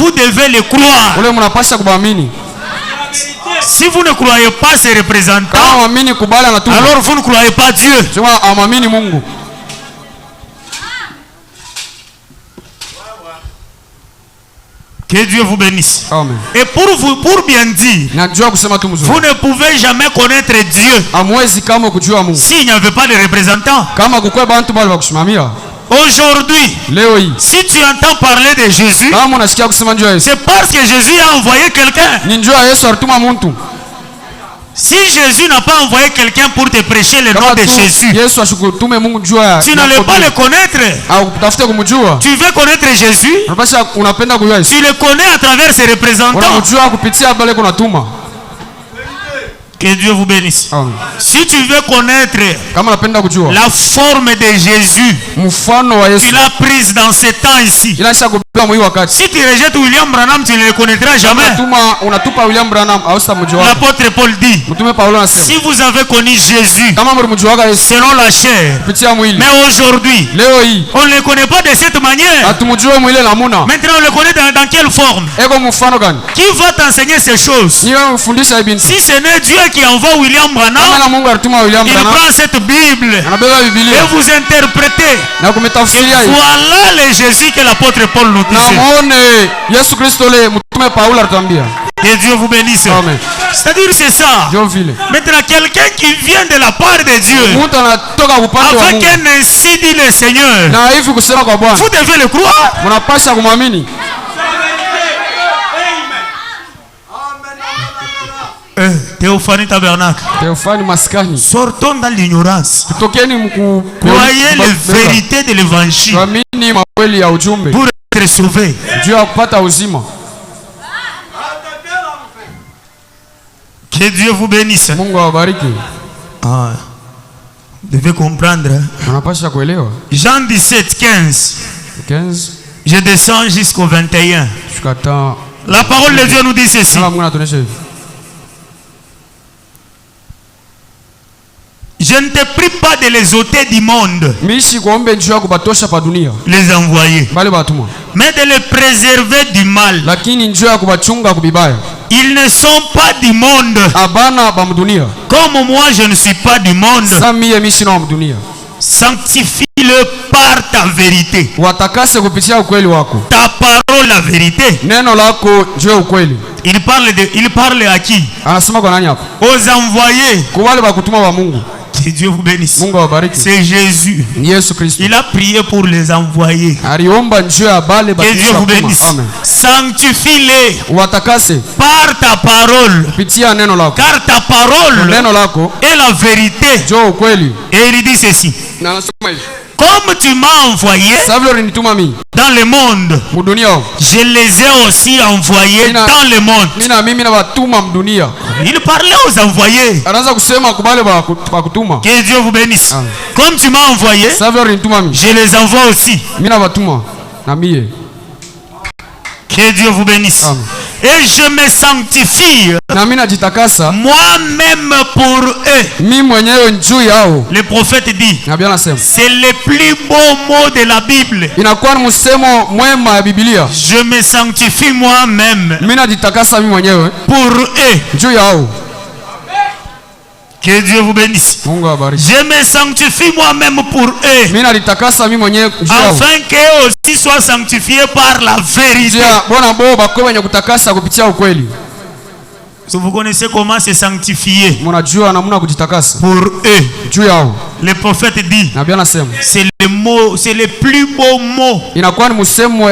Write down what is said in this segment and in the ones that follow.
vous devez le croire. Ule mnapasha kuamini. Si vous ne croyez pas ces représentants, alors vous ne croyez pas Dieu. Que Dieu vous bénisse. Amen. Et pour bien dire, vous ne pouvez jamais connaître Dieu s'il n'y avait pas de représentants. Aujourd'hui, si tu entends parler de Jésus, c'est parce que Jésus a envoyé quelqu'un. Si Jésus n'a pas envoyé quelqu'un pour te prêcher le nom de Jésus, tu n'allais pas le connaître. Tu veux connaître Jésus, tu le connais à travers ses représentants. Que Dieu vous bénisse. Amen. Si tu veux connaître la forme de Jésus, tu l'as prise dans ce temps ici. Si tu rejettes William Branham, tu ne le connaîtras jamais. L'apôtre Paul dit, si vous avez connu Jésus selon la chair, mais aujourd'hui, on ne le connaît pas de cette manière. Maintenant, on le connaît dans quelle forme? Qui va t'enseigner ces choses? Si ce n'est Dieu qui envoie William Branham, il prend cette Bible et vous interprétez. Voilà le Jésus que l'apôtre Paul nous disait. Que Dieu vous bénisse. C'est-à-dire c'est ça. Maintenant, quelqu'un qui vient de la part de Dieu, avec un ainsi dit le Seigneur, vous devez le croire. Théophanie Tabernacle. Sortons dans l'ignorance. Croyez les vérités de l'évangile pour être sauvés. Que Dieu vous bénisse. Ah, vous devez comprendre. Jean 17, 15. Je descends jusqu'au 21. La parole de Dieu nous dit ceci. Je ne te prie pas de les ôter du monde, les envoyer, mais de les préserver du mal. Ils ne sont pas du monde, comme moi je ne suis pas du monde. Sanctifie-le par ta vérité. Ta parole la vérité. Il parle à qui? Aux envoyés. Que Dieu vous bénisse. C'est Jésus. Il a prié pour les envoyer. Que Dieu vous bénisse. Sanctifie-les par ta parole. Car ta parole est la vérité. Et il dit ceci. Comme tu m'as envoyé dans le monde, je les ai aussi envoyés dans le monde. Il parlait aux envoyés. Que Dieu vous bénisse. Comme tu m'as envoyé, je les envoie aussi. Que Dieu vous bénisse. Et je me sanctifie moi-même pour eux. Le prophète dit, c'est le plus beau mot de la Bible. Je me sanctifie moi-même pour eux. Que Dieu vous bénisse. Je me sanctifie moi-même pour eux, afin qu'eux aussi soient sanctifiés par la vérité. Vous connaissez comment se sanctifier pour eux. Le prophète dit, c'est le mot, c'est le plus beau mot, un mot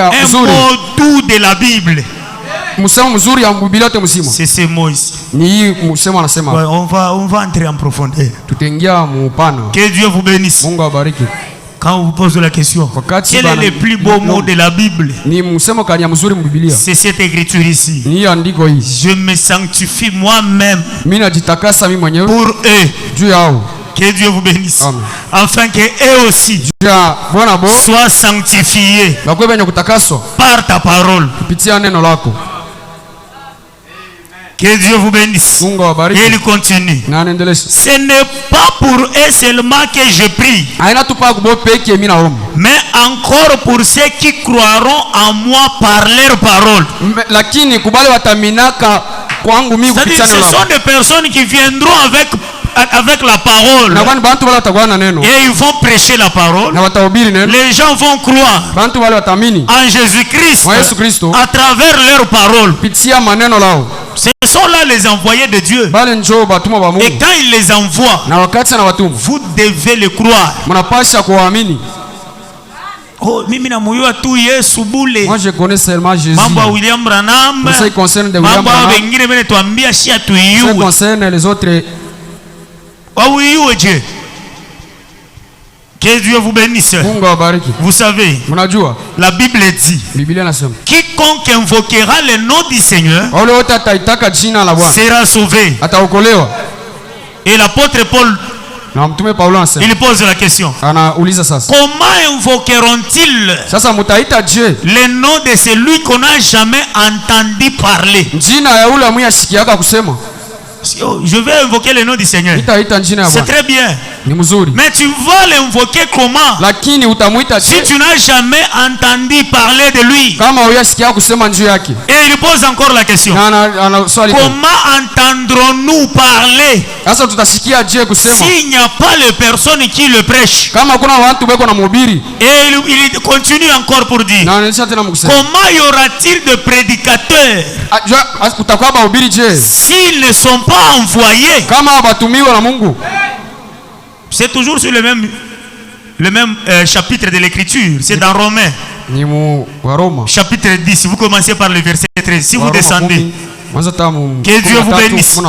doux de la Bible. C'est ce mot ici. Ouais, on va entrer en profondeur. Que Dieu vous bénisse. Quand on vous pose la question, quel est le plus beau mot de la Bible? C'est cette écriture ici. Je me sanctifie moi-même pour eux. Que Dieu vous bénisse. Amen. Afin que eux aussi soient sanctifiés par ta parole. Que Dieu vous bénisse. Et il continue. Ce n'est pas pour eux seulement que je prie, mais encore pour ceux qui croiront en moi par leurs paroles. C'est-à-dire, ce sont des personnes qui viendront avec la parole et ils vont prêcher la parole. Les gens vont croire en Jésus-Christ à travers leurs paroles. Ce sont là les envoyés de Dieu. Et quand il les envoie, vous devez le croire. Oh, moi je connais seulement Jésus. William Branham, pour ce qui concerne William Branham, ce qui concerne les autres. Dieu. Que Dieu vous bénisse. Vous savez, la Bible dit, quiconque invoquera le nom du Seigneur sera sauvé. Et l'apôtre Paul, il pose la question. Comment invoqueront-ils le nom de celui qu'on n'a jamais entendu parler? Je vais invoquer le nom du Seigneur. C'est très bien. Mais tu vas l'invoquer comment? Si tu n'as jamais entendu parler de lui. Et il pose encore la question. Comment entendrons-nous parler s'il n'y a pas les personnes qui le prêchent? Et il continue encore pour dire, comment y aura-t-il de prédicateurs s'ils ne sont pas envoyés? C'est toujours sur le même chapitre de l'écriture. C'est dans Romains chapitre 10. Vous commencez par le verset 13. Si vous descendez, que Dieu vous bénisse.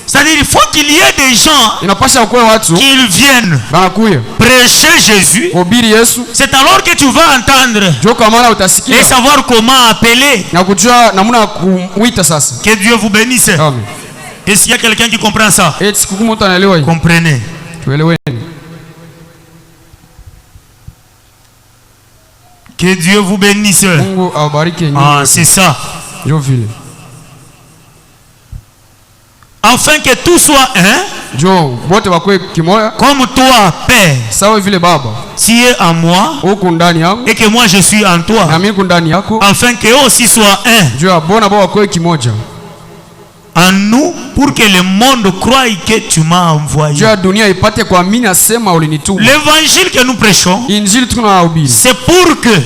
C'est-à-dire, il faut qu'il y ait des gens qui viennent prêcher Jésus. C'est alors que tu vas entendre et savoir comment appeler. Que Dieu vous bénisse. Est-ce qu'il y a quelqu'un qui comprend ça? Comprenez. Que Dieu vous bénisse. Ah, c'est ça. Afin que tout soit un, comme toi, Père, tu es en moi et que moi je suis en toi, afin qu'eux aussi soient un en nous, pour que le monde croie que tu m'as envoyé. L'évangile que nous prêchons, c'est pour que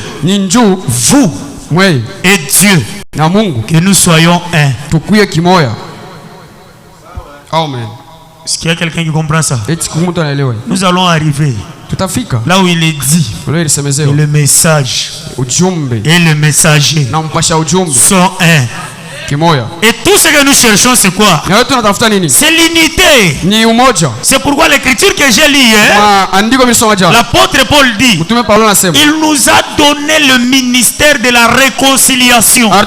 vous et Dieu, que nous soyons un. Amen. Est-ce qu'il y a quelqu'un qui comprend ça? Nous allons arriver là où il est dit que le message et le messager sont un. Et tout ce que nous cherchons, c'est quoi? C'est l'unité. C'est pourquoi l'écriture que j'ai lue hier, l'apôtre Paul dit, il nous a donné le ministère de la réconciliation. Et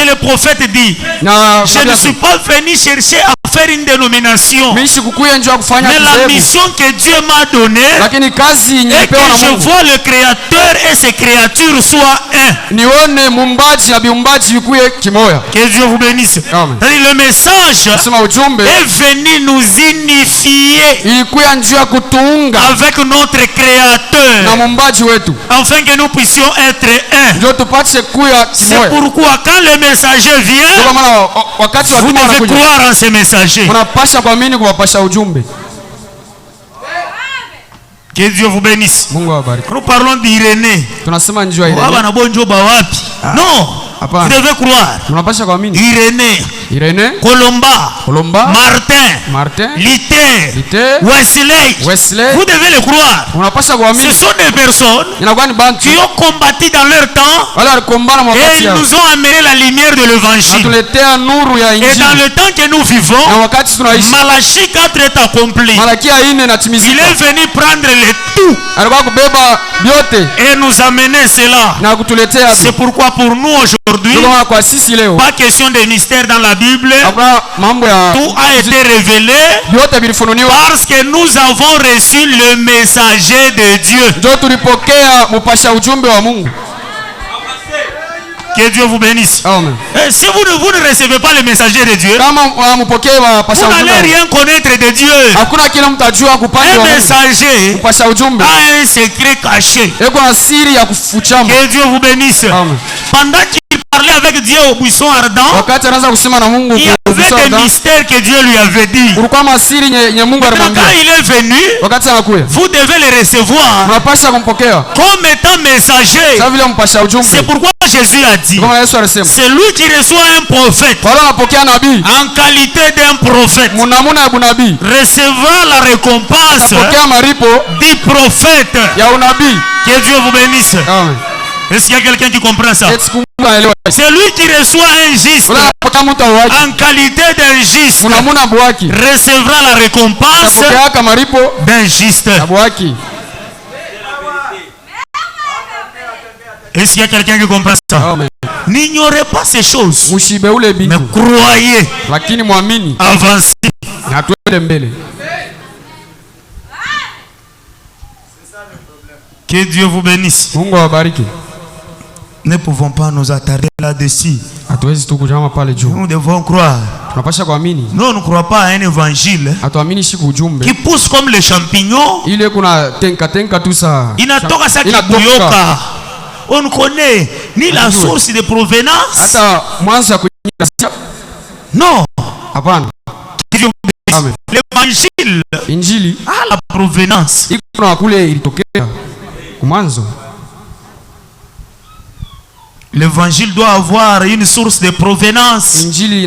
le prophète dit, je ne suis pas venu chercher à faire une dénomination, mais la mission que Dieu m'a donnée est que je vois le Créateur et ses créatures soient un. Que Dieu vous bénisse. Le message est venu nous unifier avec notre Créateur, afin que nous puissions être un. C'est pourquoi quand le messager vient, vous devez croire en ce messager. Que Dieu vous bénisse. Nous parlons d'Irénée. Non, vous devez croire. Irénée, Colomba, Martin, Luther, Wesley. Vous devez le croire. Ce sont des personnes qui ont combattu dans leur temps et ils nous ont amené la lumière de l'évangile. Et dans le temps que nous vivons, Malachie 4 est accompli. Il est venu prendre le tout et nous amener cela. C'est pourquoi pour nous aujourd'hui, pas question de mystère dans la Bible. Tout a été révélé parce que nous avons reçu le messager de Dieu. Que Dieu vous bénisse. Amen. Et si vous ne recevez pas le messager de Dieu, vous n'allez rien connaître de Dieu. Un messager a un secret caché. Que Dieu vous bénisse. Amen. Pendant qu'il parlait avec Dieu au buisson ardent, il y avait des mystères que Dieu lui avait dit. Quand il est venu, vous devez le recevoir comme étant messager. C'est pourquoi Jésus a dit, c'est lui qui reçoit un prophète en qualité d'un prophète recevra la récompense du prophète. Que Dieu vous bénisse. Est-ce qu'il y a quelqu'un qui comprend ça? C'est lui qui reçoit un juste en qualité d'un juste recevra la récompense d'un juste. Est-ce qu'il y a quelqu'un qui comprend ça? N'ignorez pas ces choses, mais croyez, avancez. Que Dieu vous bénisse. Nous ne pouvons pas nous attarder là-dessus. Nous devons croire. Nous ne croyons pas à un évangile qui pousse comme les champignons. Il n'a pas ça qui bouilloka. On ne connaît ni la source de provenance. Non. L'évangile a la provenance. L'évangile doit avoir une source de provenance. Les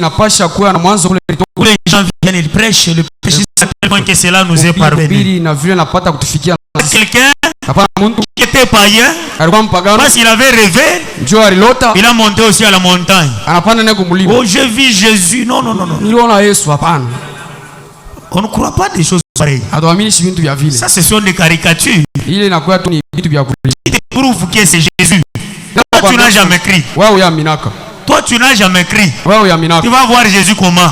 gens viennent, ils prêchent, le prêchent tellement que cela nous est parvenu. Quelqu'un qui était païen, parce qu'il avait rêvé, il a monté aussi à la montagne. Oh, j'ai vu Jésus. Non. On ne croit pas des choses pareilles. Ça, ce sont des caricatures. Qui te prouvent que c'est Jésus. Toi, tu n'as jamais crié. Toi, tu n'as jamais crié. Tu vas voir Jésus comment?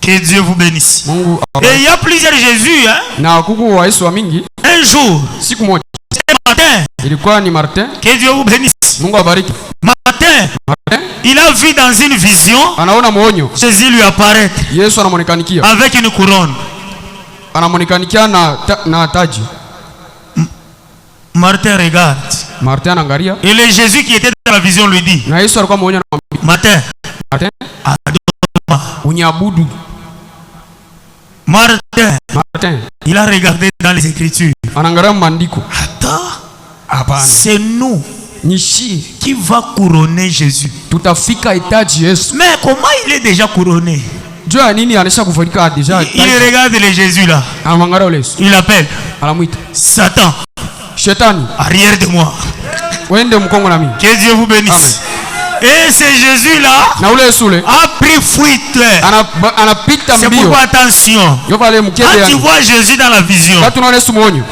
Que Dieu vous bénisse. Et il y a plusieurs Jésus. Un jour, c'est Martin. Que Dieu vous bénisse. Martin, il a vu dans une vision Jésus lui apparaître avec une couronne. Martin regarde. Et le Jésus qui était dans la vision lui dit, Martin, Martin, il a regardé dans les Écritures. Attends, c'est nous qui va couronner Jésus. Mais comment il est déjà couronné? Il regarde les Jésus là. Il appelle Satan. Arrière de moi. Que Dieu vous bénisse. Et ce Jésus-là a pris fuite. C'est pourquoi attention. Quand tu vois Jésus dans la vision,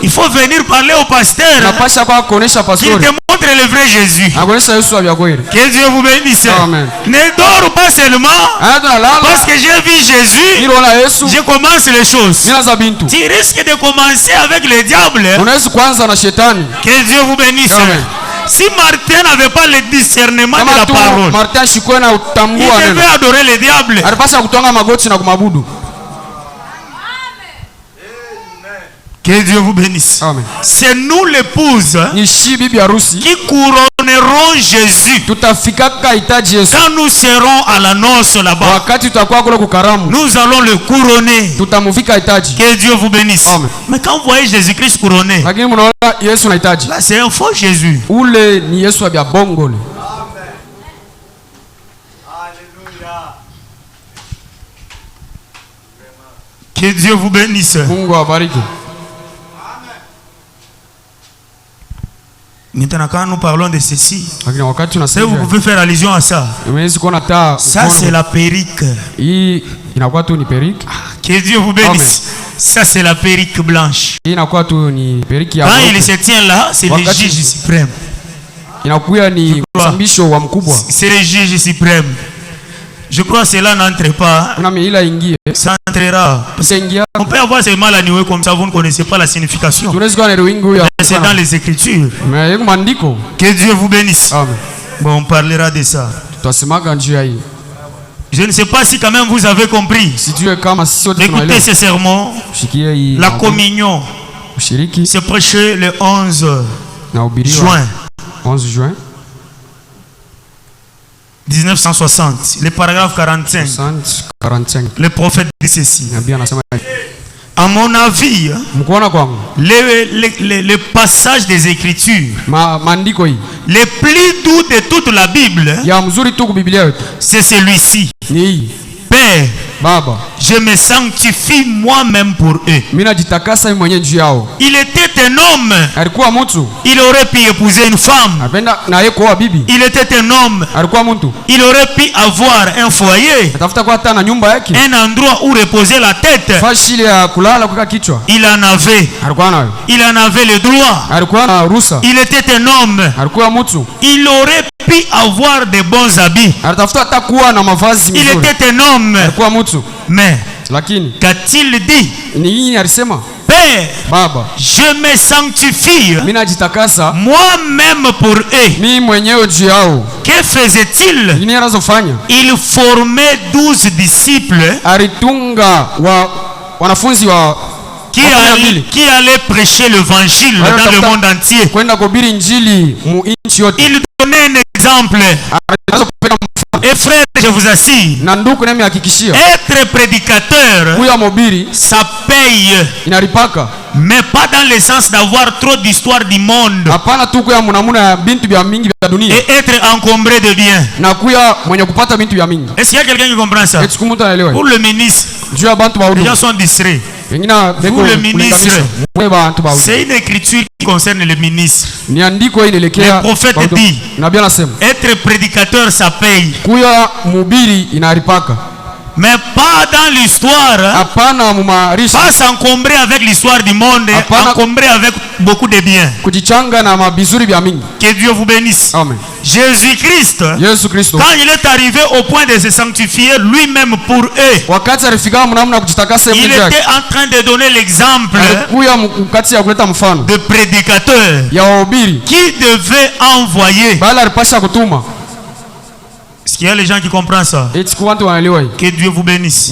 il faut venir parler au pasteur qui te montre le vrai Jésus. Que Dieu vous bénisse. Ne dors pas seulement parce que j'ai vu Jésus, je commence les choses. Tu risques de commencer avec le diable. Que Dieu vous bénisse. Si Martin n'avait pas le discernement de la parole, il devait adorer le diable. Que Dieu vous bénisse. C'est nous l'épouse qui couronnerons Jésus quand nous serons à la noce là-bas. Nous allons le couronner. Que Dieu vous bénisse. Mais quand vous voyez Jésus-Christ couronné, là c'est un faux Jésus. Que Dieu vous bénisse. Maintenant, quand nous parlons de ceci, vous pouvez faire allusion à ça. Ça, c'est la perruque. Que Dieu vous bénisse. Ça, c'est la perruque blanche. Quand il se tient là, c'est le juge suprême. C'est le juge suprême. Je crois que cela n'entre pas. Ça entrera. On peut avoir ces mal à nouer comme ça, vous ne connaissez pas la signification. C'est dans les Écritures. Que Dieu vous bénisse. Amen. Bon, on parlera de ça. Je ne sais pas si quand même vous avez compris. Écoutez ce sermon. La communion. C'est prêché le 11 juin. 11 juin 1960. Le paragraphe 45. 45. Le prophète dit ceci. À mon avis, le passage des Écritures le plus doux de toute la Bible, c'est celui-ci. Père, Baba, je me sanctifie moi-même pour eux. Il était un homme. Il aurait pu épouser une femme. Il était un homme. Il aurait pu avoir un foyer, un endroit où reposer la tête. Il en avait. Il en avait le droit. Il était un homme. Il aurait pu avoir de bons habits. Il était un homme. Mais qu'a-t-il dit? Père, Baba, je me sanctifie moi-même pour eux. Que faisait-il? Il formait 12 disciples qui allaient prêcher l'évangile dans le monde entier. Il donnait un exemple. Et frère, je vous assure, être prédicateur, ça paye, mais pas dans le sens d'avoir trop d'histoire du monde et être encombré de biens. Est-ce qu'il y a quelqu'un qui comprend ça? Pour le ministre, les gens sont distraits. Pour le ministre, c'est une écriture qui concerne le ministre. Le prophète dit, être prédicateur ça paye, mais pas dans l'histoire. Pas s'encombrer avec l'histoire du monde, encombrer avec beaucoup de biens. Que Dieu vous bénisse. Amen. Jésus-Christ, quand il est arrivé au point de se sanctifier lui-même pour eux, il était en train de donner l'exemple de prédicateur qui devait envoyer. Est-ce qu'il y a les gens qui comprennent ça? Que Dieu vous bénisse.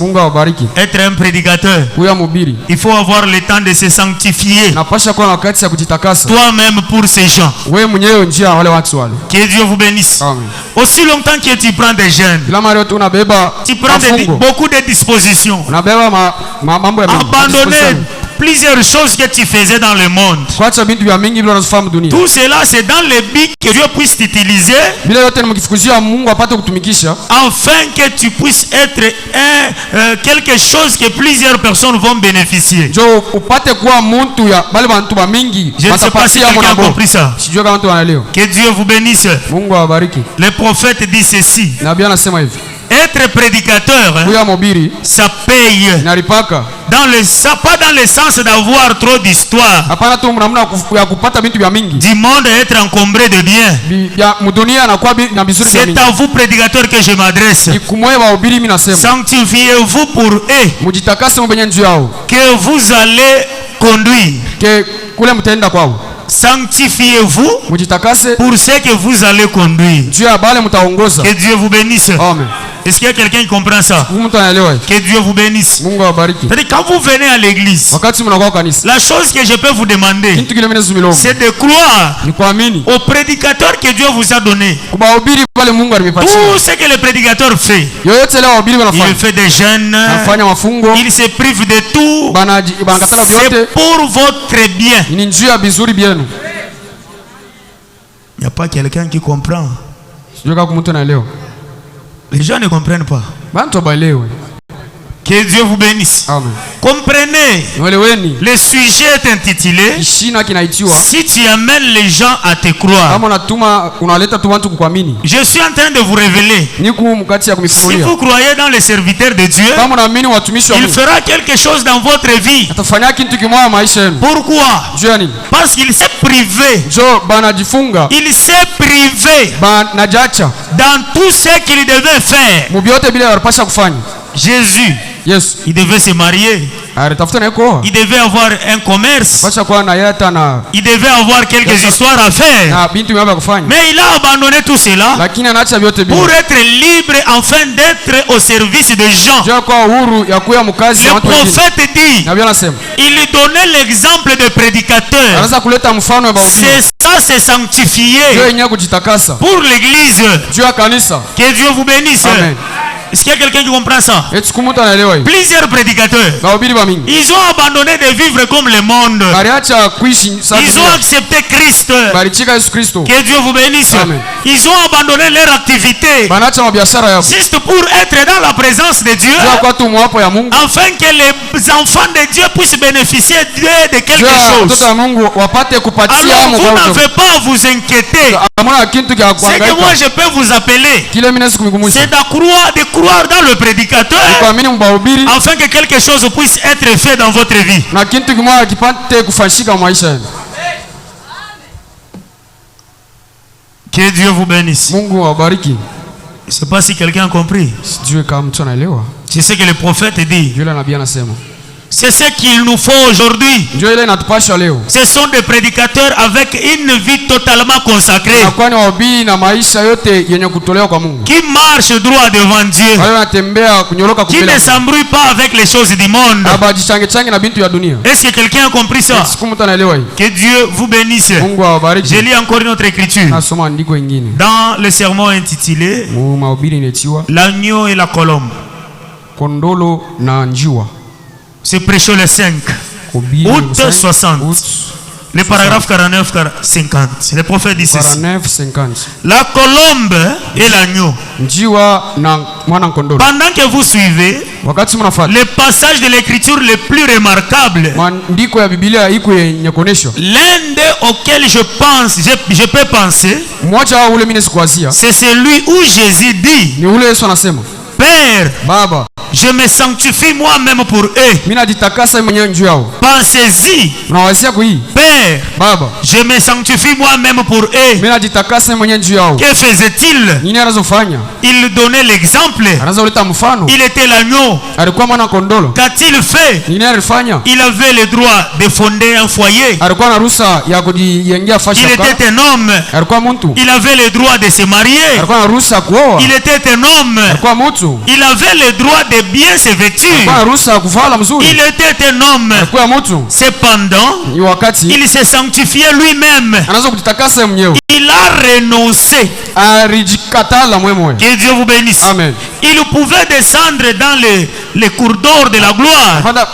Être un prédicateur, il faut avoir le temps de se sanctifier toi-même pour ces gens. Que Dieu vous bénisse. Amen. Aussi longtemps que tu prends des jeunes, tu prends beaucoup de dispositions. Abandonner plusieurs choses que tu faisais dans le monde. Tout cela, c'est dans le but que Dieu puisse t'utiliser afin que tu puisses être quelque chose que plusieurs personnes vont bénéficier. Je ne sais pas si quelqu'un a compris ça. Que Dieu vous bénisse. Le prophète dit ceci. Être prédicateur, ça paye. Pas dans le sens d'avoir trop d'histoire du monde et être encombré de biens. C'est à vous, prédicateurs, que je m'adresse. Sanctifiez-vous pour eux, que vous allez conduire. Sanctifiez-vous pour ce que vous allez conduire. Que Dieu vous bénisse. Amen. Est-ce qu'il y a quelqu'un qui comprend ça? Que Dieu vous bénisse. C'est-à-dire, quand vous venez à l'église, la chose que je peux vous demander, c'est de croire au prédicateur que Dieu vous a donné. Tout ce que le prédicateur fait, il fait des jeûnes, il se prive de tout, c'est pour votre bien. Il n'y a pas quelqu'un qui comprend. Les gens ne comprennent pas. Que Dieu vous bénisse. Amen. Comprenez, le sujet est intitulé si tu amènes les gens à te croire. Je suis en train de vous révéler, si vous croyez dans les serviteurs de Dieu, il fera quelque chose dans votre vie. Pourquoi? Parce qu'il s'est privé. Il s'est privé dans tout ce qu'il devait faire. Jésus, Yesu il devait se marier, alitafuta na kuoa, il devait avoir un commerce, acha kwa na yata na il devait avoir quelques histoires à faire. na bintu mwa kufanya, Mais il a abandonné tout cela lakini anaacha vyote bila pour être libre afin d'être au service de gens. jua kwa uhuru ya kuya mkazi Le wa watu wengine. prophète dit, Na Biblia nasema il lui donnait l'exemple de prédicateur. anaweza kuleta mfano wa bahubiri, C'est ça, c'est sanctifié jua yenyewe kujitakasa pour l'église. jua kanisa. Que Dieu vous bénisse. Amen. Est-ce qu'il y a quelqu'un qui comprend ça? Eti kumuta anaelewa hivi, Plusieurs prédicateurs, bahubiri ba mingi ils ont abandonné de vivre comme le monde. baliacha kuishi Ils ont sasa, accepté Christ. balichika Yesu Kristo, Que Dieu vous bénisse. Amen. Ils ont abandonné leur activité banacha mabiashara yao juste pour être dans la présence de Dieu, jua kwa tu mwapo ya Mungu, afin que les enfants de Dieu puissent bénéficier de quelque jua chose. watoto wa Mungu wapate kupatia Alors amo vous kwa n'avez pas à vous inquiéter. amona kintu kya Ce que moi kuangaika je peux vous appeler, kile mimi nasi kumikumusha c'est de croire dans le prédicateur, kuamini mbahubiri afin que quelque chose puisse être fait dans votre vie. na kintu kimoja kipate kufanyika maisha yenu. Que Dieu vous bénisse. Mungu awabariki. Je ne sais pas si quelqu'un a compris. Sijui kama mtu anaelewa. C'est ce que le prophète dit. Yule nabii anasema. C'est ce qu'il nous faut aujourd'hui. Ndio ile inatupasha leo. Ce sont des prédicateurs avec une vie totalement consacrée, Na kwani wahubiri na maisha yote yenye kutolewa kwa Mungu. qui marchent droit devant Dieu, Wale wanatembea kunyoroka qui ne kumbele. s'embrouillent pas avec les choses du monde. Abajichange change na bintu ya dunia. Est-ce que quelqu'un a compris ça? Siku mtu anaelewa hii. Que Dieu vous bénisse. Mungu awabariki. Je lis encore une autre écriture. Nasoma andiko ingine. Dans le sermon intitulé Mu mahubiri inetiwa L'agneau et la colombe. kondolo na njiwa. C'est prêché le 5 Hubiri août 5, 60. août Le paragraphe 49-50. Le prophète dit ceci. 49-50. La colombe et l'agneau. Njiwa na mwana kondolo. Pendant que vous suivez Wakati mnafuata les passages de l'écriture les plus remarquables, maandiko ya Biblia iko yenye kuonesha, l'un d'eux auquel je pense, je peux penser, mmoja wao ule mimi sikuwazia c'est celui où Jésus dit, ni ule Yesu anasema, Père, Baba, je me sanctifie moi-même pour eux. mimi najitakasa mwenyewe juu yao. Pensez-y, Unawazia kwa hii, Père, Baba, je me sanctifie moi-même pour eux. mimi najitakasa mwenyewe juu yao. Que faisait-il? Nini anazofanya? Il donnait l'exemple. Anaanza kuleta mfano. Il était l'agneau. Alikuwa mwana kondolo. Qu'a-t-il fait? Nini alifanya? Il avait le droit de fonder un foyer. Alikuwa na ruhusa ya kujiengea Il fasha. était un homme. Alikuwa mtu. Il avait le droit de se marier. Alikuwa na ruhusa kuoa. Il était un homme. Alikuwa mtu. Il avait le droit de bien se vêtir. Alikuwa na ruhusa ya kuvala mzuri. Il était un homme. Alikuwa mtu. Cependant, Ni wakati il se sanctifiait lui-même. anaanza kujitakasa mwenyewe. Il a renoncé. Alijikatala mwenyewe. Que Dieu vous bénisse. Amen. Il pouvait descendre dans les cours d'or de la gloire, Panda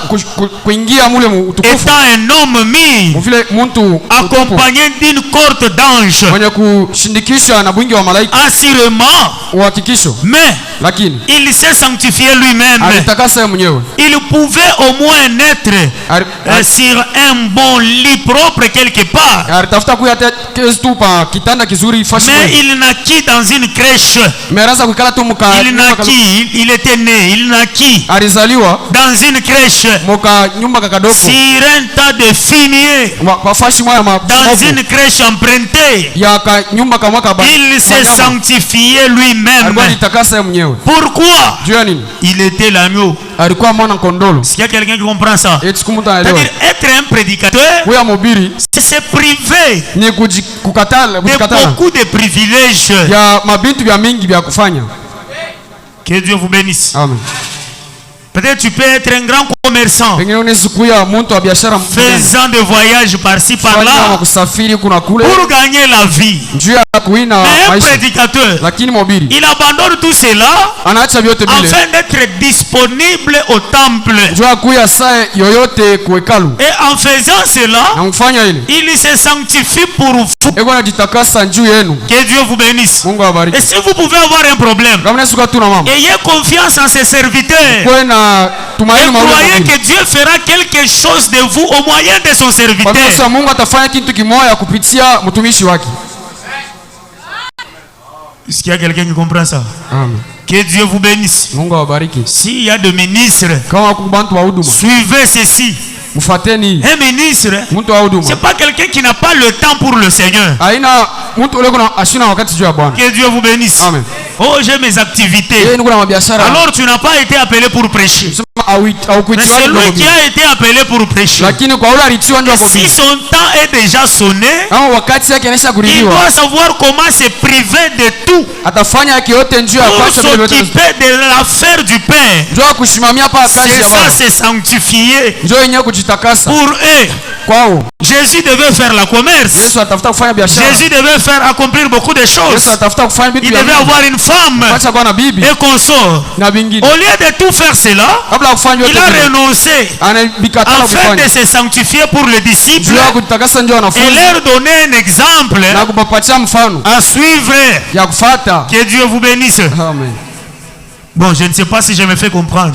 kuingia mule utukufu. étant un homme mis, Mvile mtu accompagné d'une cohorte d'anges, mwenye kushindikisha na bwingi wa malaika assurément, uhakikisho, mais lakini il s'est sanctifié lui-même. alitakasa mwenyewe. Il pouvait au moins être sur un bon lit propre quelque part, Alitafuta kuyata tu pa kitanda kizuri fashi. mais il naquit dans une crèche. Meraza kukala tu muka. Il naquit, il était né, il naquit Alizaliwa dans une crèche, muka nyumba kakadoko. sur un tas de fumier, Kwa fashi moya dans une crèche empruntée. ya ka nyumba kama kaba. Il s'est sanctifié lui-même. Alikuwa alitakasa mwenyewe. Pourquoi? Juu ya nini? Il était l'agneau. Alikuwa mwana kondolo. Est-ce qu'il y a quelqu'un qui comprend ça? Eti siku mtu anaelewa. C'est-à-dire être un prédicateur, Huya mhubiri c'est se priver ni kujikatala de beaucoup de privilèges. ya mabintu vya mingi vya kufanya. Que Dieu vous bénisse. Amen. Peut-être tu peux être un grand commerçant, Pengine unaweza kuya mtu wa biashara faisant des voyages par-ci par-là kusafiri kuna kule pour gagner la vie. njia ya kuina Mais un maisha, prédicateur, lakini mhubiri il abandonne tout cela anaacha vyote vile afin d'être disponible au temple. njia kuya saa yoyote kuhekalu, Et en faisant cela, na mfanya ile il se sanctifie pour vous. eko anajitakasa juu yenu. Que Dieu vous bénisse. Mungu awabariki. Et si vous pouvez avoir un problème, Kama nasuka tu na mama ayez confiance en ses serviteurs. kwa na Et tumaini croyez que Dieu fera quelque chose de vous au moyen de son kwa serviteur. sababu Mungu atafanya kitu kimoja kupitia mtumishi wake. Est-ce qu'il y a quelqu'un qui comprend ça? Amen. Que Dieu vous bénisse. Mungu awabariki. S'il y a des ministres, Kama kuna bantu wa huduma suivez ceci. mfuateni Un ministre, mtu wa huduma. c'est pas quelqu'un qui n'a pas le temps pour le Seigneur. Haina mtu ule kuna ashina wakati juu ya Bwana. Que Dieu vous bénisse. Amen. Oh, j'ai mes activités. Alors tu n'as pas été appelé pour prêcher. Mais c'est lui qui a été appelé pour prêcher. Si son temps est déjà sonné, il doit savoir comment se priver de tout pour s'occuper de l'affaire du Père. C'est ça, c'est sanctifié. Pour eux, Jésus devait faire la commerce. Jésus devait accomplir beaucoup de choses. Il devait avoir une femme et consort. Au lieu de tout faire cela, il a renoncé afin de se sanctifier pour les disciples et leur donner un exemple à suivre. Que Dieu vous bénisse. Amen. Bon, je ne sais pas si je me fais comprendre.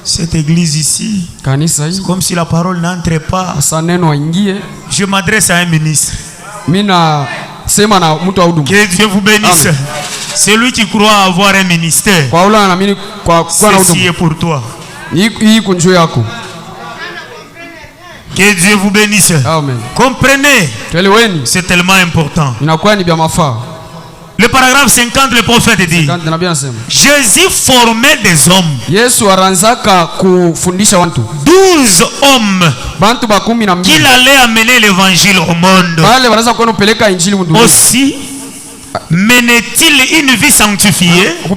Cette église ici, c'est comme si la parole n'entrait pas. Je m'adresse à un ministre. Que Dieu vous bénisse. Celui qui croit avoir un ministère, ceci est pour toi. Que Dieu vous bénisse. Amen. Comprenez, c'est tellement important. Le paragraphe 50, le prophète dit, Jésus formait des hommes. 12 hommes qu'il allait amener l'évangile au monde. Aussi menait-il une vie sanctifiée et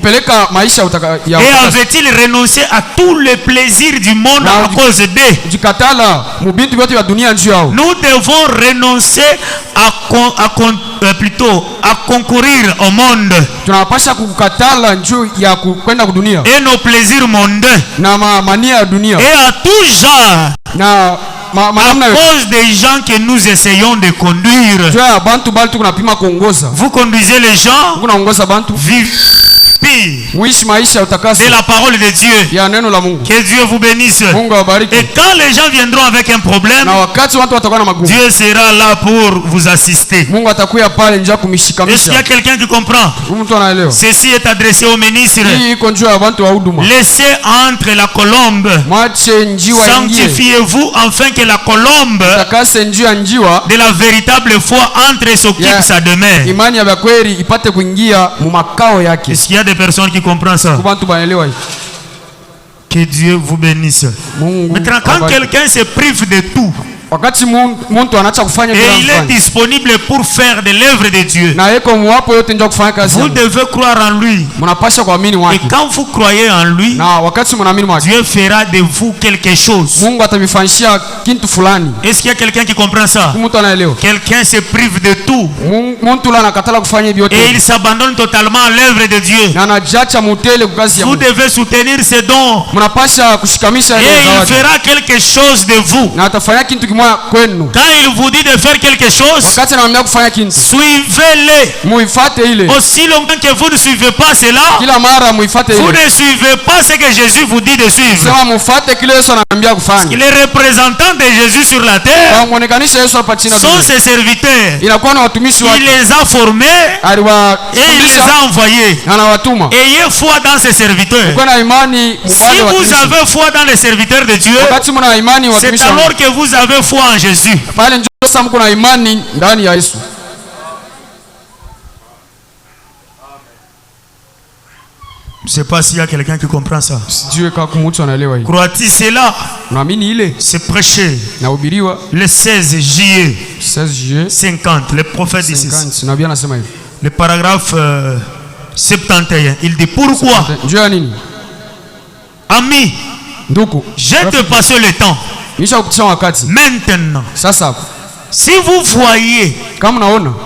avait-il renoncé à tous les plaisirs du monde à cause d'eux? Nous devons renoncer à concourir au monde et nos plaisirs mondains et à tout genre. À cause des gens que nous essayons de conduire. Vous conduisez les gens, vivez de la parole de Dieu. Que Dieu vous bénisse. Et quand les gens viendront avec un problème, Dieu sera là pour vous assister. Est-ce qu'il y a quelqu'un qui comprend? Ceci est adressé au ministre. Laissez entre la colombe. Sanctifiez-vous afin que la colombe de la véritable foi entre et s'occupe sa demeure. Est-ce qu'il y a des personnes qui comprennent ça? Que Dieu vous bénisse. Maintenant, quand quelqu'un se prive de tout et il est disponible pour faire de l'œuvre de Dieu, vous devez croire en lui. Et quand vous croyez en lui, Dieu fera de vous quelque chose. Est-ce qu'il y a quelqu'un qui comprend ça? Quelqu'un se prive de tout et il s'abandonne totalement à l'œuvre de Dieu. Vous devez soutenir ses dons et il fera quelque chose de vous. Quand il vous dit de faire quelque chose, suivez-le. Aussi longtemps que vous ne suivez pas cela, vous ne suivez pas ce que Jésus vous dit de suivre. Les représentants de Jésus sur la terre sont ses serviteurs. Il les a formés et il les a envoyés. Ayez foi dans ses serviteurs. Si vous avez foi dans les serviteurs de Dieu, c'est alors que vous avez foi en Jésus. Je ne sais pas s'il y a quelqu'un qui comprend ça. Crois-tu cela? C'est prêché le 16 juillet 50, le prophète dit ceci. Le paragraphe 71, il dit pourquoi, ami, j'ai dépassé le temps. Maintenant, si vous voyez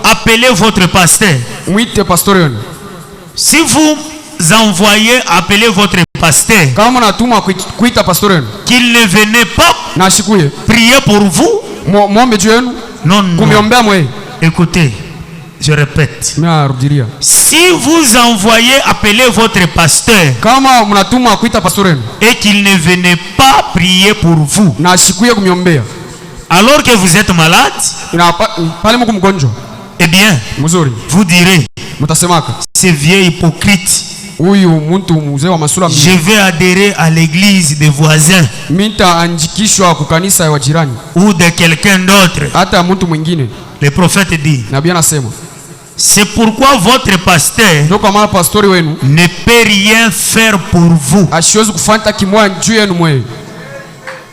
appeler votre pasteur, si vous envoyez appeler votre pasteur, qu'il ne venait pas prier pour vous, non, écoutez, je répète, si vous envoyez appeler votre pasteur et qu'il ne venait pas prier pour vous, alors que vous êtes malade, eh bien, vous direz, c'est vieux hypocrite, je vais adhérer à l'église des voisins ou de quelqu'un d'autre. Le prophète dit, C'est pourquoi votre pasteur ndio kwa maana pastori wenu ne peut rien faire pour vous. asiwezi kufanya kimoya juu yenu mwe.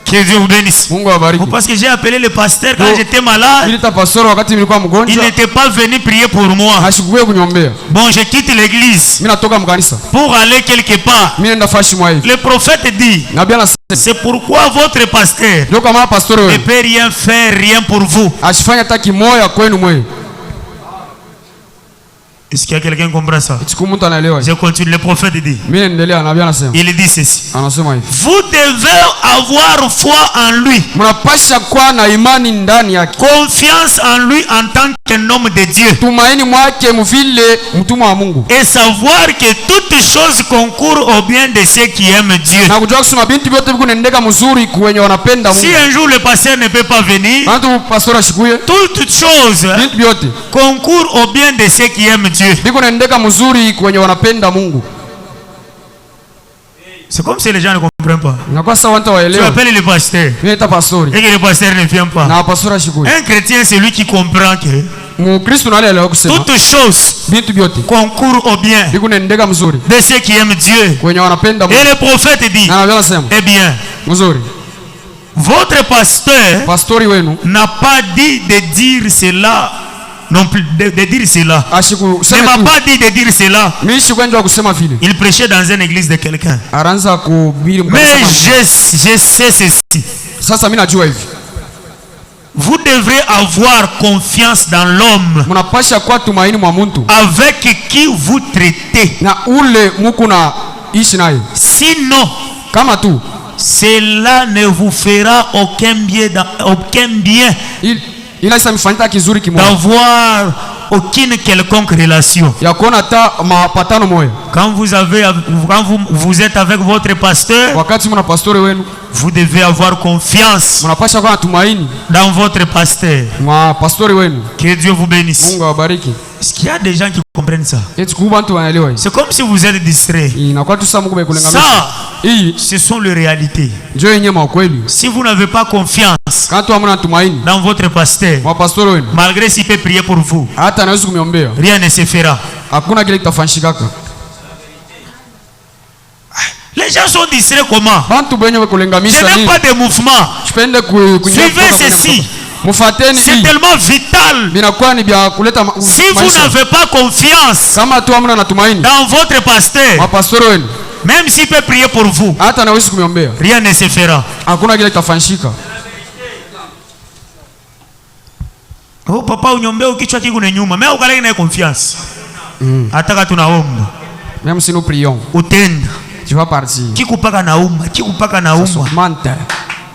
Que Dieu vous bénisse. Mungu awabariki. Parce que j'ai appelé le pasteur quand j'étais malade. Nilita pastori wakati nilikuwa mgonjwa. Il n'était pas venu prier pour moi. Hashikuwe kuniombea. Bon, je quitte l'église. Mimi natoka mkanisa. Pour aller quelque part. Mimi nenda fashi mwa hivi. Le prophète dit. Nabii anasema c'est pourquoi votre pasteur ndio kwa maana pastori ne peut rien faire rien pour vous. Asifanya hata kimoya kwenu mwe. Est-ce qu'il y a quelqu'un qui comprend ça? Je continue. Le prophète dit. Il dit ceci. Vous devez avoir foi en lui. Confiance en lui en tant qu'un homme de Dieu. Et savoir que toutes choses concourent au bien de ceux qui aiment Dieu. Si un jour le pasteur ne peut pas venir, toutes choses concourent au bien de ceux qui aiment Dieu. C'est comme si les gens ne comprennent pas. Tu appelles le pasteur et que le pasteur ne vient pas. Un chrétien, c'est lui qui comprend que toutes choses concourent au bien de ceux qui aiment Dieu. Et le prophète dit, eh bien, votre pasteur n'a pas dit de dire cela. Non plus de dire cela. Il m'a pas dit de dire cela. Il prêchait dans une église de quelqu'un. Mais je sais ceci. Vous devrez avoir confiance dans l'homme avec qui vous traitez. Sinon, cela ne vous fera aucun bien. D'avoir aucune quelconque relation. Quand vous êtes avec votre pasteur, vous devez avoir confiance dans votre pasteur. Que Dieu vous bénisse. Est-ce qu'il y a des gens qui comprennent ça? C'est comme si vous êtes distrait. Ça, ce sont les réalités. Si vous n'avez pas confiance dans votre pasteur, malgré s'il peut prier pour vous, rien ne se fera. Les gens sont distraits comment? Je n'ai pas de mouvement. Suivez ceci. C'est tellement vital. Si vous n'avez pas confiance dans votre pasteur, même s'il peut prier pour vous, rien ne se fera. Oh papa unyombe ukichwa kikune nyuma. Mais ukaleke na confiance. Ataka tunaomba. Même si nous prions, tu vas partir. Kikupaka nauma.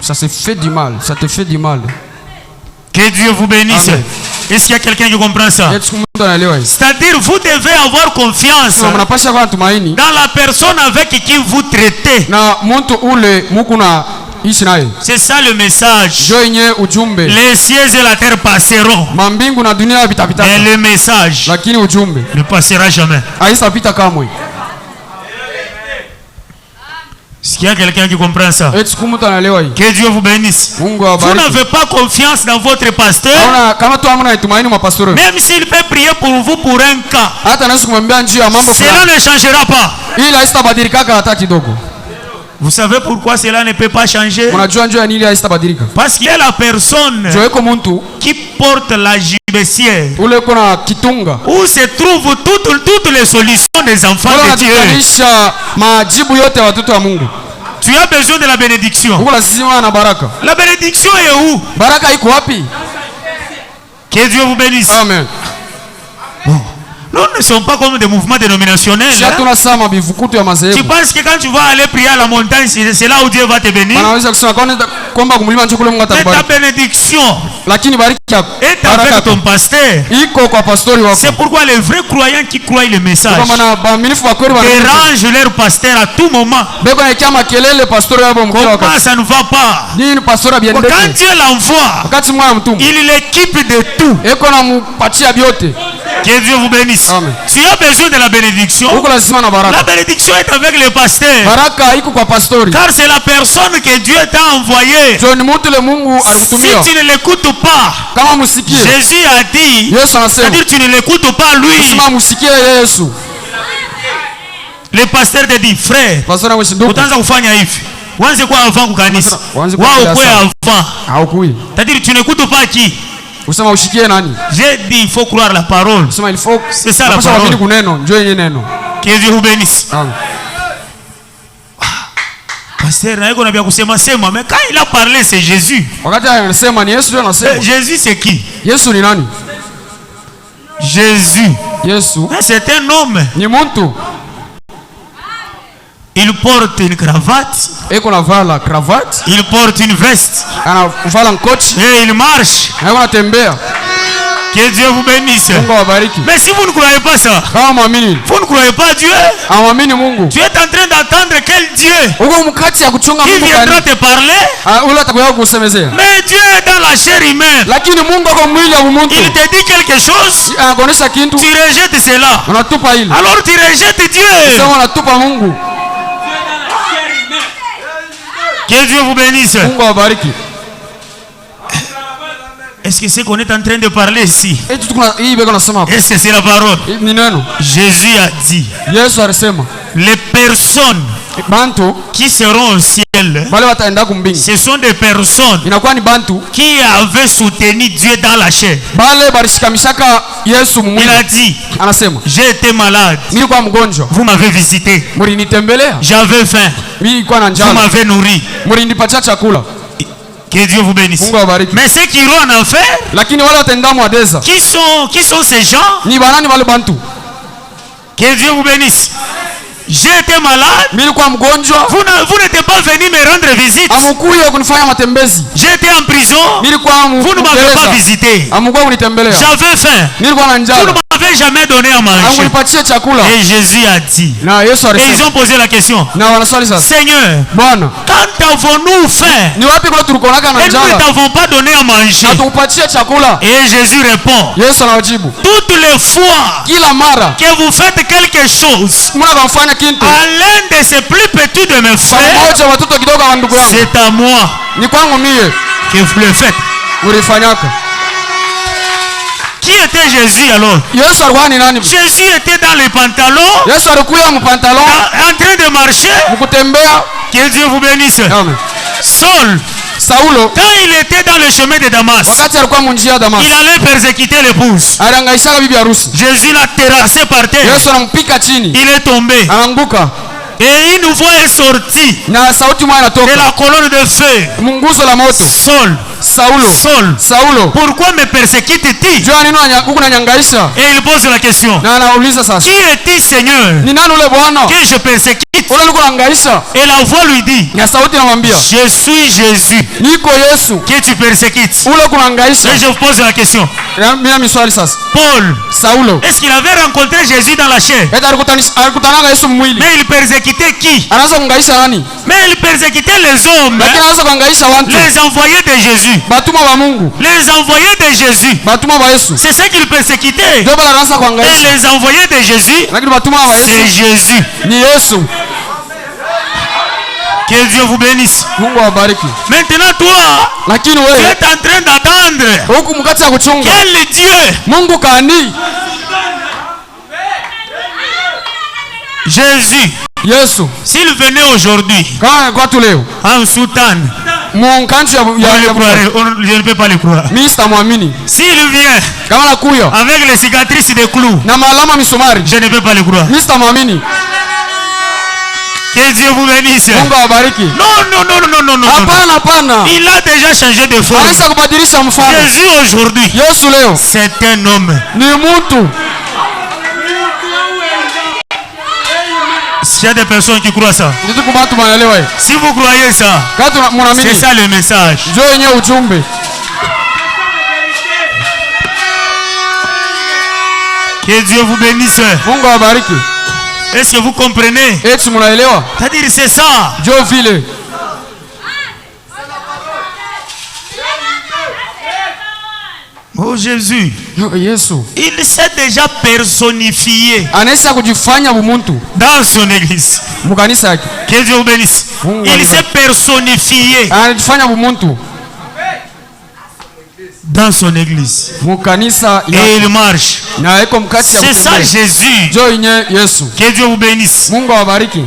Ça se fait du mal. Ça te fait du mal. Que Dieu vous bénisse. Est-ce qu'il y a quelqu'un qui comprend ça? C'est-à-dire, vous devez avoir confiance dans la personne avec qui vous traitez. C'est ça le message. Les cieux et la terre passeront, mais le message ne passera jamais. Est-ce qu'il y a quelqu'un qui comprend ça? Que Dieu vous bénisse. Vous n'avez pas confiance dans votre pasteur, même s'il peut prier pour vous pour un cas, cela ne changera pas. Vous savez pourquoi cela ne peut pas changer? Parce qu'il y a la personne qui porte la gibecière, où se trouvent toutes les solutions des enfants de Dieu. Tu as besoin de la bénédiction. La bénédiction est où? Que Dieu vous bénisse. Amen. Bon. Nous ne sommes pas comme des mouvements dénominationnels. Tu penses que quand tu vas aller prier à la montagne, c'est là où Dieu va te bénir? Mais ta bénédiction est avec ton pasteur. C'est pourquoi les vrais croyants qui croient le message dérangent leur pasteur à tout moment. Comment ça ne va pas? Quand Dieu l'envoie, il l'équipe de tout. Que Dieu vous bénisse. Amen. Tu as besoin de la bénédiction. Uko lazima na La baraka. bénédiction est avec le pasteur. Baraka iko kwa pastori. Car c'est la personne que Dieu t'a envoyée. Jo ni mtu le Mungu Si alikutumia. tu ne l'écoutes pas, Kama musikie. Jésus a dit, Yesu anasema. c'est-à-dire tu ne l'écoutes pas lui. Sema musikie Yesu. Le pasteur te dit, frère, Pastori ameshinduka. utaanza kufanya hivi. Wanze kwa avant kukanisa. Wanze kwa Wao kanisa. kwa avant. Haukui. C'est-à-dire tu n'écoutes pas qui? Usema ushikie nani? J'ai dit il faut croire la parole. Usema il faut. C'est ça la Unapaswa parole. kuamini kuneno, njoo yenye neno. Que Dieu vous bénisse. Amen. Pasteur, naiko na vya kusema sema, mais quand il a parlé c'est Jésus. Wakati anasema ni Yesu ndio anasema. Jésus c'est qui? Yesu ni nani? Jésus. Yesu C'est un homme. ni mtu. Il porte une cravate. Eko na vala cravate, Il porte une veste. anavala nkoti, Et il marche. na anatembea. Que Dieu vous bénisse. Mungu awabariki. Mais si vous ne croyez pas ça, Kama muamini, vous ne croyez pas Dieu, amwamini Mungu. tu es en train d'attendre quel Dieu Uko mkati ya kuchunga qui Mungu viendra kani. te parler. Ule atakuja kusemezea. Mais Dieu est dans la chair humaine. Lakini Mungu ako mwili ya mtu. Il te dit quelque chose, Anakuonesha kitu, tu rejettes cela. unatupa ile. Alors tu rejettes Dieu. Sema unatupa Mungu. Que Dieu vous bénisse. Mungu awabariki. Est-ce que c'est qu'on est en train de parler ici? Eti tukuna hii beko nasema hapa. Est-ce que c'est la parole? Ni neno. Jésus a dit, Yesu alisema, les personnes bantu qui seront au ciel, wale wataenda kumbingu. ce sont des personnes Inakuwa ni bantu qui avaient soutenu Dieu dans la chair. bale balishikamishaka Yesu Il mumwili. a dit, Anasema, j'ai été malade, nilikuwa mgonjwa, vous m'avez visité. mlinitembelea. J'avais faim, Mimi nilikuwa na vous njaa, m'avez nourri. mlinipatia chakula. Que Dieu vous bénisse. Mungu awabariki. Mais ceux qui iront en enfer, Lakini wale wataenda mwadeza qui sont ces gens? ni banani wale bantu? Que Dieu vous bénisse. J'ai été malade, Mimi nilikuwa mgonjwa, vous n'êtes pas venu me rendre visite. amukuye kunifanya matembezi. J'étais en prison, Nilikuwa vous ne m'avez pas visité. amukuye kunitembelea. J'avais faim, Nilikuwa na vous ne njaa, m'avez jamais donné à manger. amunipatie chakula. Et Jésus a dit, Na Yesu et ils alisema, ont posé la question, na wanaswali sasa, Seigneur, Bwana, quand avons-nous faim ni wapi kwa tulikonaka na et nous ne njaa t'avons pas donné à manger? na tukupatie chakula? Et Jésus répond, Yesu anawajibu, toutes les fois kila mara que vous faites quelque chose mnakafanya kitu à l'un de ces plus petits de mes kwa frères, mmoja wa watoto kidogo wa ndugu yangu, c'est à moi ni kwangu mie que vous le faites. ulifanyaka. Qui était Jésus alors? Yesu alikuwa ni nani? Jésus était dans les pantalons, Yesu alikuya mpantalon en train de marcher. mkutembea. Que Dieu vous bénisse. Amen. Saul, Saulo quand il était dans le chemin de Damas, wakati alikuwa munjia ya Damas il allait persécuter l'épouse. aliangaishaka bibi harusi. Jésus l'a terrassé par terre. Yesu anampika chini, Il est tombé. anaanguka Et une voix est sortie na sauti moja de inatoka la colonne de feu. munguzo la moto. Saul, Saulo, Saul, Saulo, pourquoi me persécutes-tu? jua nini huku nanyangaisha? Et il pose la question. Na anauliza sasa, Qui est-il, Seigneur, ni nani ule Bwana que je persécute? ule uliko nangaisha? Et la voix lui dit, Na sauti namwambia, je suis Jésus niko Yesu que tu persécutes. ule kunangaisha. Et je vous pose la question. Mimi miswali sasa, Paul, Saulo est-ce qu'il avait rencontré Jésus dans la chair? eti alikutananga Yesu mwili, Mais il persécutait qui? anaanza kungaisha nani? Mais il persécutait les hommes, Lakini anaanza kungaisha watu, les envoyés de Jésus. batuma wa Mungu, Les envoyés de Jésus. batuma wa Yesu C'est ce qu'il persécutait. ndio bala anaanza Et kuangaisha. les envoyés de Jésus, Lakini batuma wa c'est Yesu Jésus. ni Yesu. Que Dieu vous bénisse. Mungu awabariki. Maintenant, toi, Lakini tu wewe es en train d'attendre. huku mkati ya kuchunga Quel Dieu? Mungu kani Jésus. Yesu S'il venait aujourd'hui kama kwa tu leo en soutane, munkanchu je ne peux pas le croire. mimi sitamwamini. S'il vient Kama nakuya avec les cicatrices de clous, na maalama misumari, je ne peux pas le croire. mimi sitamwamini. Que Dieu vous bénisse. Mungu awabariki. Non, non, non, non, non, non, non. Hapana, hapana, Il a déjà changé de forme. anaweza kubadilisha mfano. Jésus aujourd'hui, Yesu leo c'est un homme. ni mtu. Il y a des personnes qui croient ça. Ndio kubatu wanaelewa hiyo. Si vous croyez ça, Kati c'est mnaamini ça le message. ndio yenyewe ujumbe. Que Dieu vous bénisse. Mungu awabariki. Est-ce que vous comprenez? Eti mnaelewa? C'est-à-dire c'est ça. Ndio vile. Oh Jésus. Yesu Il s'est déjà personnifié anaisha kujifanya bumuntu dans son église. mukanisa yake. Que Dieu vous bénisse. Il s'est personnifié Anajifanya bumuntu dans son église. mukanisa Et il marche. na eko mkati ya C'est ça kutembea. Jésus. Jo inye Yesu. Que Dieu vous bénisse. Mungu awabariki.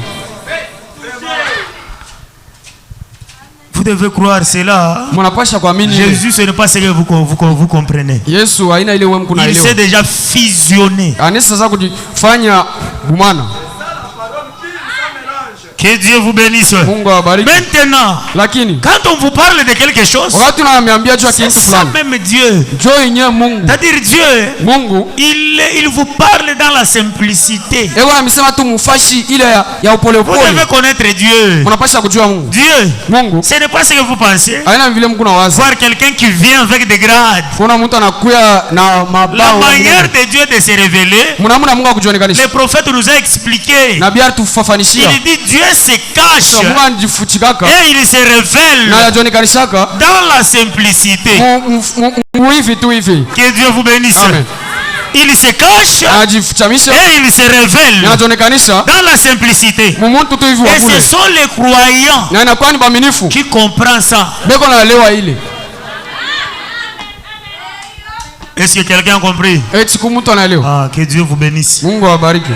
Vous devez croire cela. Mnapasha kuamini. Jésus, ce n'est pas ce que vous comprenez. Yesu haina ile wewe Il s'est déjà fusionné. Anisa sasa kujifanya bumana. Que Dieu vous bénisse. Mungu awabariki. Maintenant, Lakini quand on vous parle de quelque chose, wakati unaniambia juu ya c'est kitu ça fulani, même Dieu. jo inye Mungu. C'est-à-dire Dieu, Mungu il vous parle dans la simplicité. ewa amesema tu mufashi ile ya upole Vous upole. devez connaître Dieu. Mnapasha kujua Mungu. Dieu, Mungu ce n'est pas ce que vous pensez. haina vile Mungu nawaza. Voir quelqu'un qui vient avec des grades. Kuna mtu anakuya na La mabao. manière de Dieu de se révéler, Mnamuna Mungu akujionekanisha. le prophète nous a expliqué. Nabii atufafanishia. Il dit Dieu se cache Mungu anajifuchikaka et il se révèle na anajionekanishaka dans la simplicité. hivi tu hivi. Que Dieu vous bénisse. Amen. Il se cache Anajifuchamisha et il se révèle na anajionekanisha dans la simplicité. mumuntu tu hivi wa Et ce kule. sont les croyants Na inakuwa ni baaminifu. qui comprennent ça. Beko naelewa ile. Est-ce que quelqu'un a compris? Eti mtu anaelewa. Ah, que Dieu vous bénisse. Mungu awabariki.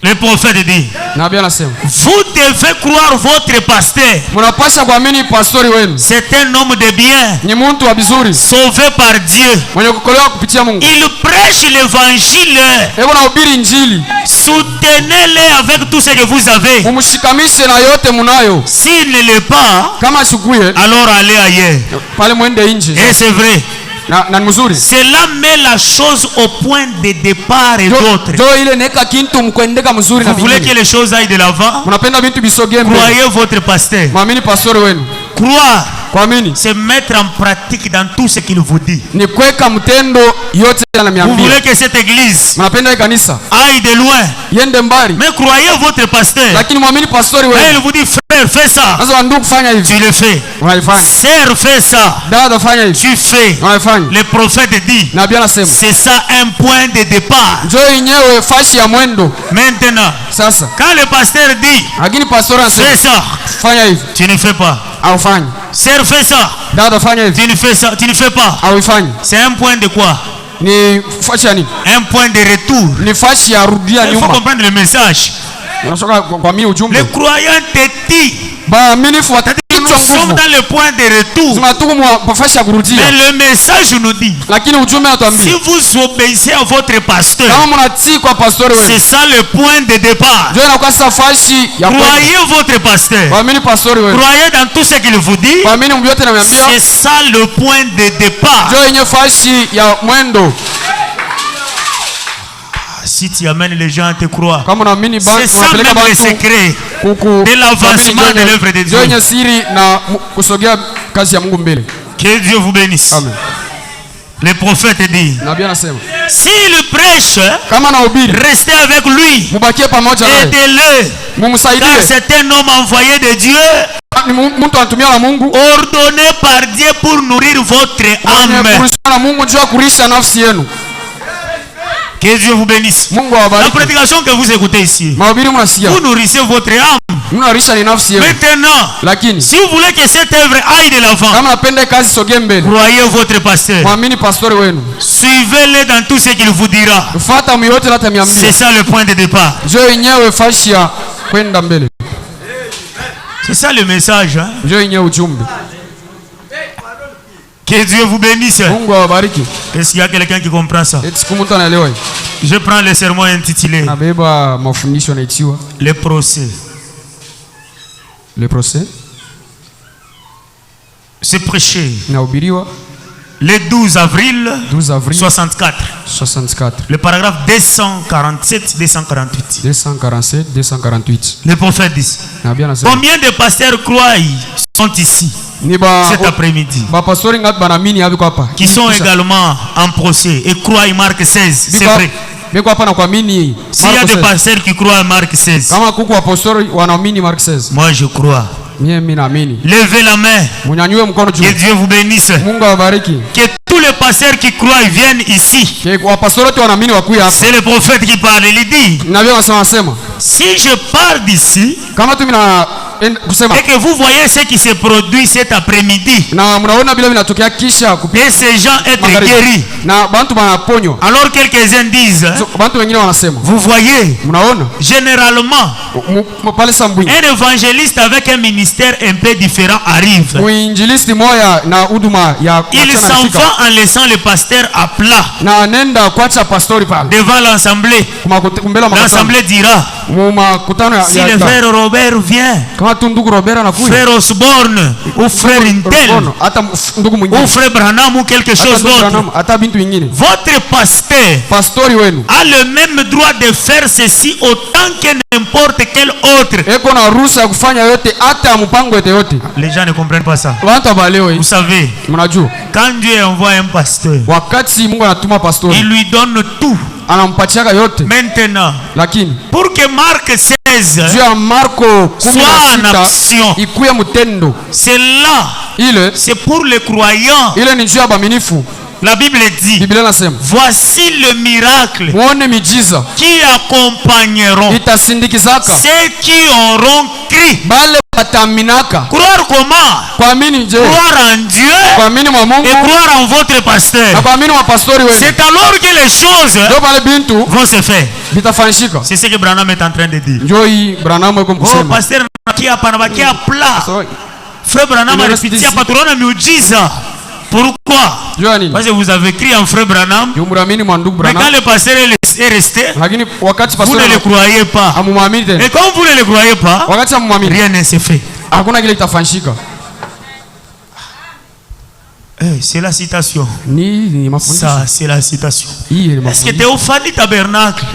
Le prophète dit, Nabii anasema, vous devez croire votre pasteur. mnapasha kuamini pastori wenu. C'est un homme de bien, Ni muntu wa bizuri, sauvé par Dieu. mwenye kukolewa kupitia Mungu. Il prêche l'évangile. Eko nahubiri Injili. Soutenez-le avec tout ce que vous avez. Mumshikamishe na yote munayo. S'il ne l'est pas, Kama shukuye, alors allez ailleurs. pale mwende nje. Et c'est vrai. Na ni mzuri. Cela met la chose au point de départ et d'autres. Jo ile neka kintu mkwendeka mzuri na Vous voulez que bingine. les choses aillent de l'avant? Mnapenda vitu bisogee mbele. Croyez votre pasteur. Mwamini pastori wenu. Croire, Kuamini c'est mettre en pratique dans tout ce qu'il vous dit. ni kuweka mtendo yote Vous ananiambia. voulez que cette église Mnapenda hii kanisa aille de loin. iende mbali, Mais croyez votre pasteur. lakini mwamini pastori Et il wenu. vous dit, frère, fais ça. Sasa wandugu kufanya hivi, Tu le fais. unaifanya. Sœur, fais ça. Dada fanya hivi, Tu fais. unaifanya. Le prophète dit, Nabii anasema c'est ça un point de départ. njoo yenyewe fashi ya mwendo. Maintenant, Sasa quand le pasteur dit, lakini pastori anasema fais ça, fanya hivi, tu ne fais pas. aufanye. Sœur, fais ça, Dada fanya hivi, tu ne fais ça, tu ne fais pas. auifanye. C'est un point de quoi? Ni fashi ya nini? Un point de retour. Ni fashi ya rudia Il faut nyuma. comprendre le message. Unashoka kwa mimi ujumbe. Les croyants tétis. Baaminifu Nous watatichwa sommes nguvu. dans le point de retour. Zinatukumwa kwa fashi ya kurudia. Mais le message nous dit, Lakini ujumbe si anatuambia vous obéissez à votre pasteur, kama mnatii kwa pastori c'est wenu, ça le point de départ. ndio inakuwa sasa fashi ya kwenda. Croyez votre pasteur. Waamini pastori wenu. Croyez dans tout ce qu'il vous dit. Waamini mvyote ananiambia. C'est ça le point de départ. Ndio yenye fashi ya mwendo. Si tu amènes les gens à te croire, Kama unaamini c'est ça unapeleka même le watu secret kuku de l'avancement de l'œuvre de Dieu. ndio yenye siri na kusogea kazi ya Mungu mbele. Que Dieu vous bénisse. Amen. Le prophète dit, Nabii anasema s'il prêche, kama nahubiri restez avec lui, mubakie pamoja naye, aidez-le, car mumsaidie. c'est un homme envoyé de Dieu, Ni mtu anatumia na Mungu, ordonné par Dieu pour nourrir votre âme. kurishwa na Mungu juu ya kurisha nafsi yenu. Que Dieu vous bénisse. Mungu La awabariki. prédication que vous écoutez ici, Mahubiri mnasikia, vous nourrissez votre âme. mnarisha ni nafsi yenu. Maintenant, Lakini si vous voulez que cette œuvre aille de l'avant, kama napenda kazi sogee mbele, croyez votre pasteur. mwamini pastori wenu, Suivez-le dans tout ce qu'il vous dira. fuata myote hata C'est miambia. ça le point de départ. Ndio yenyewe fashi ya kwenda mbele. C'est ça le message. Hein? Ndio yenyewe ujumbe. Que Dieu vous bénisse. Mungu awabariki. Est-ce qu'il y a quelqu'un qui comprend ça? Eti siku mtu anaelewa. Je prends le sermon intitulé Nabeba mafundisho yanaitiwa Le procès. le procès, C'est prêché nahubiriwa le 12 avril 12 avril 64. 64, Le paragraphe 247-248. 247 248. Le prophète dit, Nabii anasema combien de pasteurs croient sont ici ni ba cet après-midi, pastori ngapi banaamini hapo hapa, qui sont également en procès et croient Marc 16? C'est vrai. Biko hapa na kuamini S'il y a Marko des 16. pasteurs qui croient à Marc 16, Kama kuku apostoli wanaamini Mark 16. moi je crois. Mimi naamini. Levez la main. Munyanyue mkono juu. Que Dieu vous bénisse. Mungu awabariki. Que tous les pasteurs qui croient ils viennent ici. Wapastori wote wanaamini wakuya hapa. C'est le prophète qui parle, il dit. Nabii anasema. Si je pars d'ici, kama tu mina kusema et que vous voyez ce qui se produit cet après-midi, na mnaona bila vinatokea kisha et ces gens être guéris, na bantu banaponywa, alors quelques-uns disent, bantu wengine wanasema, vous voyez, mnaona généralement pale Sambui un évangéliste avec un ministère un peu différent arrive. Muinjilisti moya na huduma ya il s'en va en laissant le pasteur à plat na anenda kuacha pastori pale devant l'assemblée. L'assemblée dira, si le frère Robert vient, frère Osborne ou frère Intel ou frère Branham ou quelque chose d'autre, votre pasteur a le même droit de faire ceci autant que n'importe quel autre. Les gens ne comprennent pas ça. Vous savez, quand Dieu envoie un pasteur, il lui donne tout. Maintenant, pour que Marc 16 soit en action, c'est là, c'est pour les croyants. La Bible dit, voici le miracle qui accompagneront ceux qui auront cru. Croire comment? Croire en Dieu et croire en votre pasteur. C'est alors que les choses vont se faire. C'est ce que Branham est en train de dire. Oh, pasteur qui a plat. Frère Branham a répété à patron de miujiza. Pourquoi? Parce que vous avez crié en frère Branham. Mais quand le pasteur est resté, vous ne le croyez pas. Et quand vous ne le croyez pas, rien ne se fait. C'est la citation. Ça, c'est la citation. Est-ce que Théophanie Tabernacle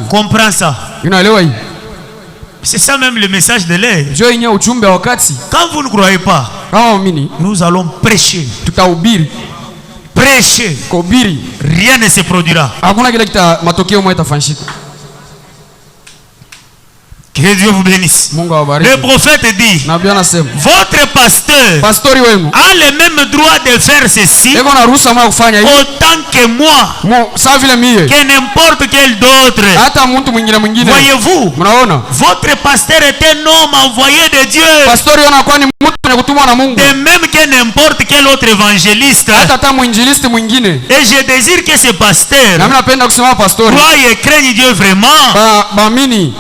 comprend ça? C'est ça même le message de l'air. Quand vous ne croyez pas, nous allons prêcher. Prêcher. Rien ne se produira. Que Dieu vous bénisse. Le prophète dit, votre pasteur a le même droit de faire ceci autant que moi, que n'importe quel d'autre. Voyez-vous, votre pasteur est un homme envoyé de Dieu, de même que n'importe quel autre évangéliste. Et je désire que ce pasteur croie et craigne Dieu vraiment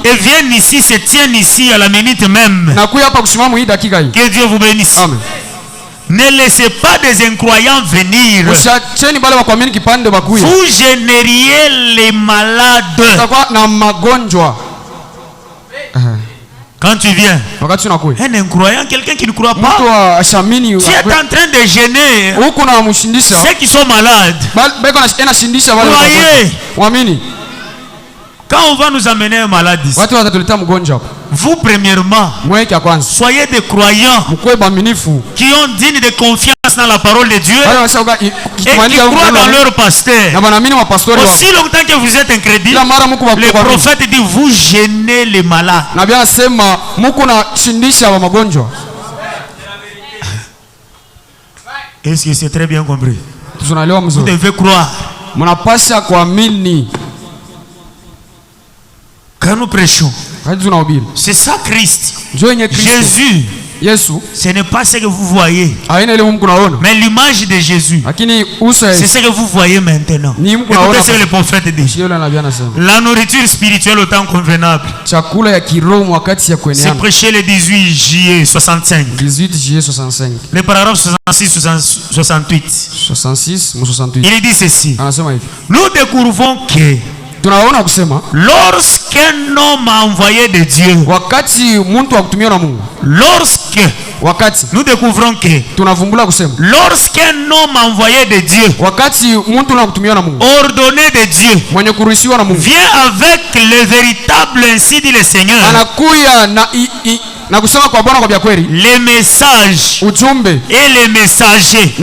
et vienne ici, se tienne ici à la minute même. Que Dieu vous bénisse. Amen. Ne laissez pas des incroyants venir. Vous génériez les malades. Quand tu viens, un incroyant, quelqu'un qui ne croit pas, tu es en train de gêner ceux qui sont malades. Croyez. Quand on va nous amener un malade ici, vous premièrement, soyez des croyants qui ont digne de confiance dans la parole de Dieu et qui croient dans leur pasteur. Aussi longtemps que vous êtes incrédule, le prophète dit, vous gênez les malades. Est-ce que c'est très bien compris? Vous devez croire. Quand nous prêchons, c'est ça Christ. Jésus, ce n'est pas ce que vous voyez, mais l'image de Jésus, c'est ce que vous voyez maintenant. Écoutez ce que le prophète dit. La nourriture spirituelle au temps convenable. C'est prêché le 18 juillet 65. Le paragraphe 66-68. Il dit ceci. Nous découvrons que lorsqu'un homme envoyé de Dieu, nous découvrons que lorsqu'un homme envoyé de Dieu, ordonné de Dieu, vient avec le véritable, ainsi dit le Seigneur, les messages et les messagers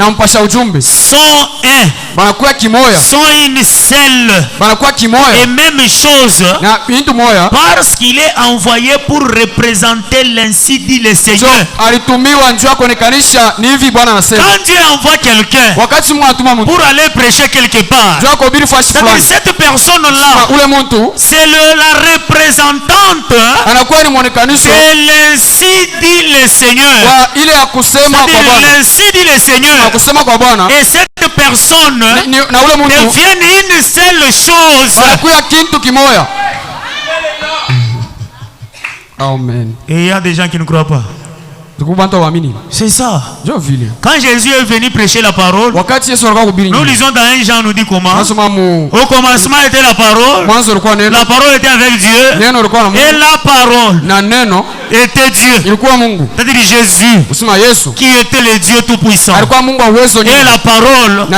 sont un. banakuwa kimoya, sont une seule banakuwa kimoya et même chose, na bintu moya, parce qu'il est envoyé pour représenter l'ainsi dit le Seigneur. alitumiwa njoo kuonekanisha ni hivi Bwana anasema. Quand Dieu envoie quelqu'un Wakati Mungu anatuma mtu pour aller prêcher quelque part, njoo kuhubiri fasi fulani, cette personne-là, ule mtu c'est la représentante anakuwa ni muonekanisho de l'ainsi dit le Seigneur. wa ile ya kusema kwa Bwana, L'ainsi dit le Seigneur. kusema kwa Bwana, Et cette personne na ule mtu devient une seule chose. anakuwa kitu kimoya. Amen. Et il y a des gens qui ne croient pas. C'est ça. Quand Jésus est venu prêcher la parole, nous lisons dans 1 Jean, nous dit comment au commencement était la parole était avec Dieu, et la parole était Dieu, c'est-à-dire Jésus qui était le Dieu tout-puissant, et la parole,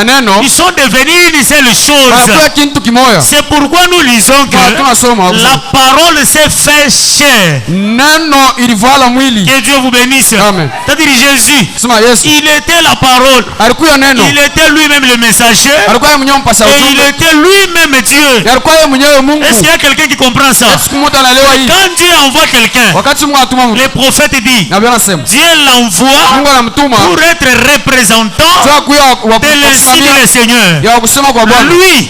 ils sont devenus une seule chose. C'est pourquoi nous lisons que la parole s'est fait chair. Que Dieu vous bénisse. C'est-à-dire Jésus, il était la parole, il était lui-même le messager, et il était lui-même Dieu. Est-ce qu'il y a quelqu'un qui comprend ça? Quand Dieu envoie quelqu'un, le prophète dit, Dieu l'envoie pour être représentant de l'ainsi dit le Seigneur. Lui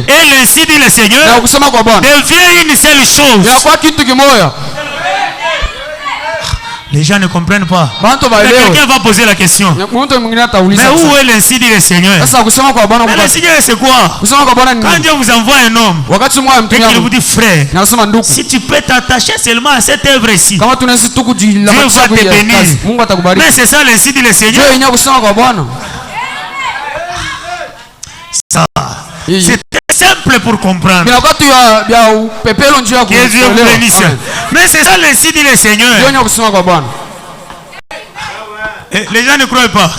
et l'ainsi dit le Seigneur devient une seule chose. Les gens ne comprennent pas. Quelqu'un va poser la question. Mais où est l'ainsi dit le Seigneur? L'ainsi dit c'est quoi? Quand Dieu vous envoie un homme et qu'il vous dit frère, si tu peux t'attacher seulement à cette œuvre ici, Dieu va te bénir. Mais c'est ça l'ainsi dit le Seigneur. Ça, c'est simple pour comprendre. Que Dieu vous bénisse. Mais c'est ça l'ainsi dit le Seigneur. Et les gens ne croient pas.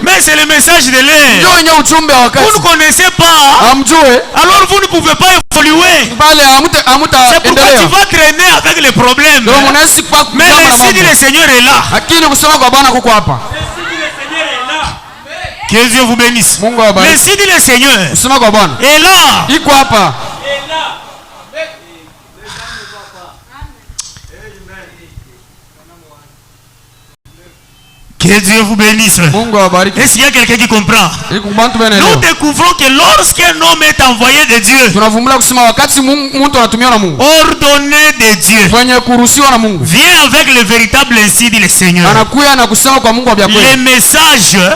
Mais c'est le message de l'air. Vous ne connaissez pas. Alors vous ne pouvez pas évoluer. C'est pourquoi tu vas traîner avec les problèmes. Mais l'ainsi dit le Seigneur est là. Que Dieu vous bénisse. L'ainsi dit le Seigneur est là. Que Dieu vous bénisse. Est-ce qu'il y a quelqu'un qui comprend? Nous découvrons que lorsqu'un homme est envoyé de Dieu, ordonné de Dieu, vient avec le véritable ainsi dit le Seigneur. Les messages et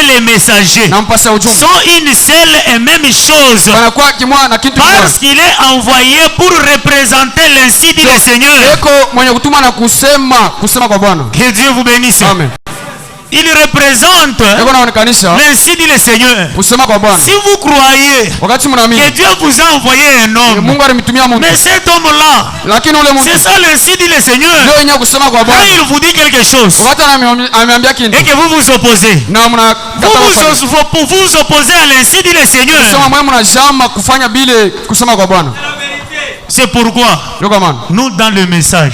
les messagers sont une seule et même chose, parce qu'il est envoyé pour représenter l'ainsi dit le Seigneur. Que Dieu vous bénisse. Amen. Il représente l'ainsi dit le Seigneur. Si vous croyez que Dieu vous a envoyé un homme, mais cet homme-là, c'est ça l'ainsi dit le Seigneur. Quand il vous dit quelque chose et que vous vous opposez, vous vous opposez à l'ainsi dit le Seigneur. C'est pourquoi nous, dans le message,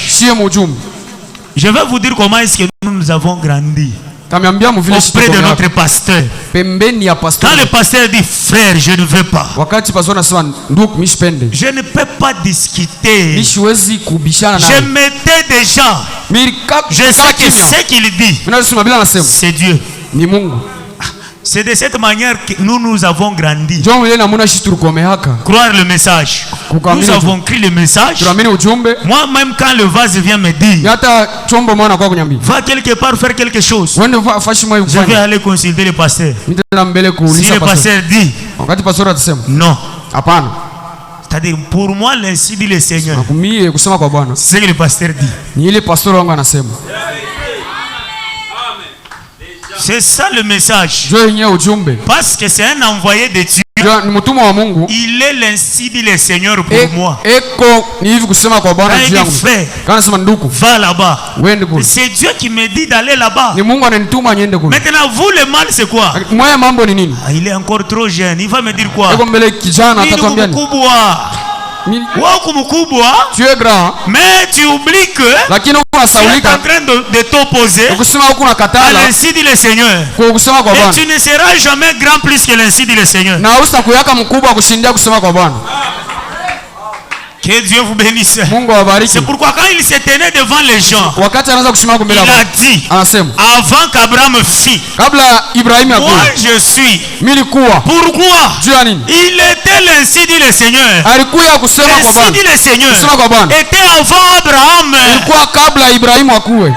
je vais vous dire comment est-ce que nous avons grandi auprès de notre pasteur. Quand le pasteur dit frère, je ne veux pas, je ne peux pas discuter, je m'étais déjà, je sais que ce qu'il dit, c'est Dieu. C'est de cette manière que nous avons grandi. Croire le message. Nous avons cru le message. Moi-même, quand le vase vient me dire, va quelque part faire quelque chose, je vais aller consulter le pasteur. Si le pasteur dit non, c'est-à-dire pour moi l'ainsi dit le Seigneur, c'est ce que le pasteur dit. C'est ça le message. Parce que c'est un envoyé de Dieu. Il est l'ainsi dit le Seigneur pour moi. Quand il dit frère, va là-bas, c'est Dieu qui me dit d'aller là-bas. Maintenant vous le mal c'est quoi? Il est encore trop jeune. Il va me dire quoi? Wako mkubwa. Tu es grand. Mais tu oublies que lakini uko tu es unasaulika en train de t'opposer kusema huko à unakatala l'ainsi dit le Seigneur. kwa kusema kwa Et Bwana. tu ne seras jamais grand plus que l'ainsi dit le Seigneur. Na usitakuyaka mkubwa kushindia kusema kwa Bwana. Que Dieu vous bénisse. Mungu awabariki. C'est pourquoi quand il se tenait devant les gens, Wakati anaanza kusimama il mbele a yao dit, anasema avant qu'Abraham fît, kabla Ibrahimu moi akuwe je suis. mimi nilikuwa. Pourquoi? Juu ya nini? Il était l'ainsi dit le Seigneur. Alikuya kusema kwa L'ainsi Bwana. dit le Seigneur Kusema kwa Bwana. était avant Abraham. Ilikuwa kabla Ibrahimu akuwe.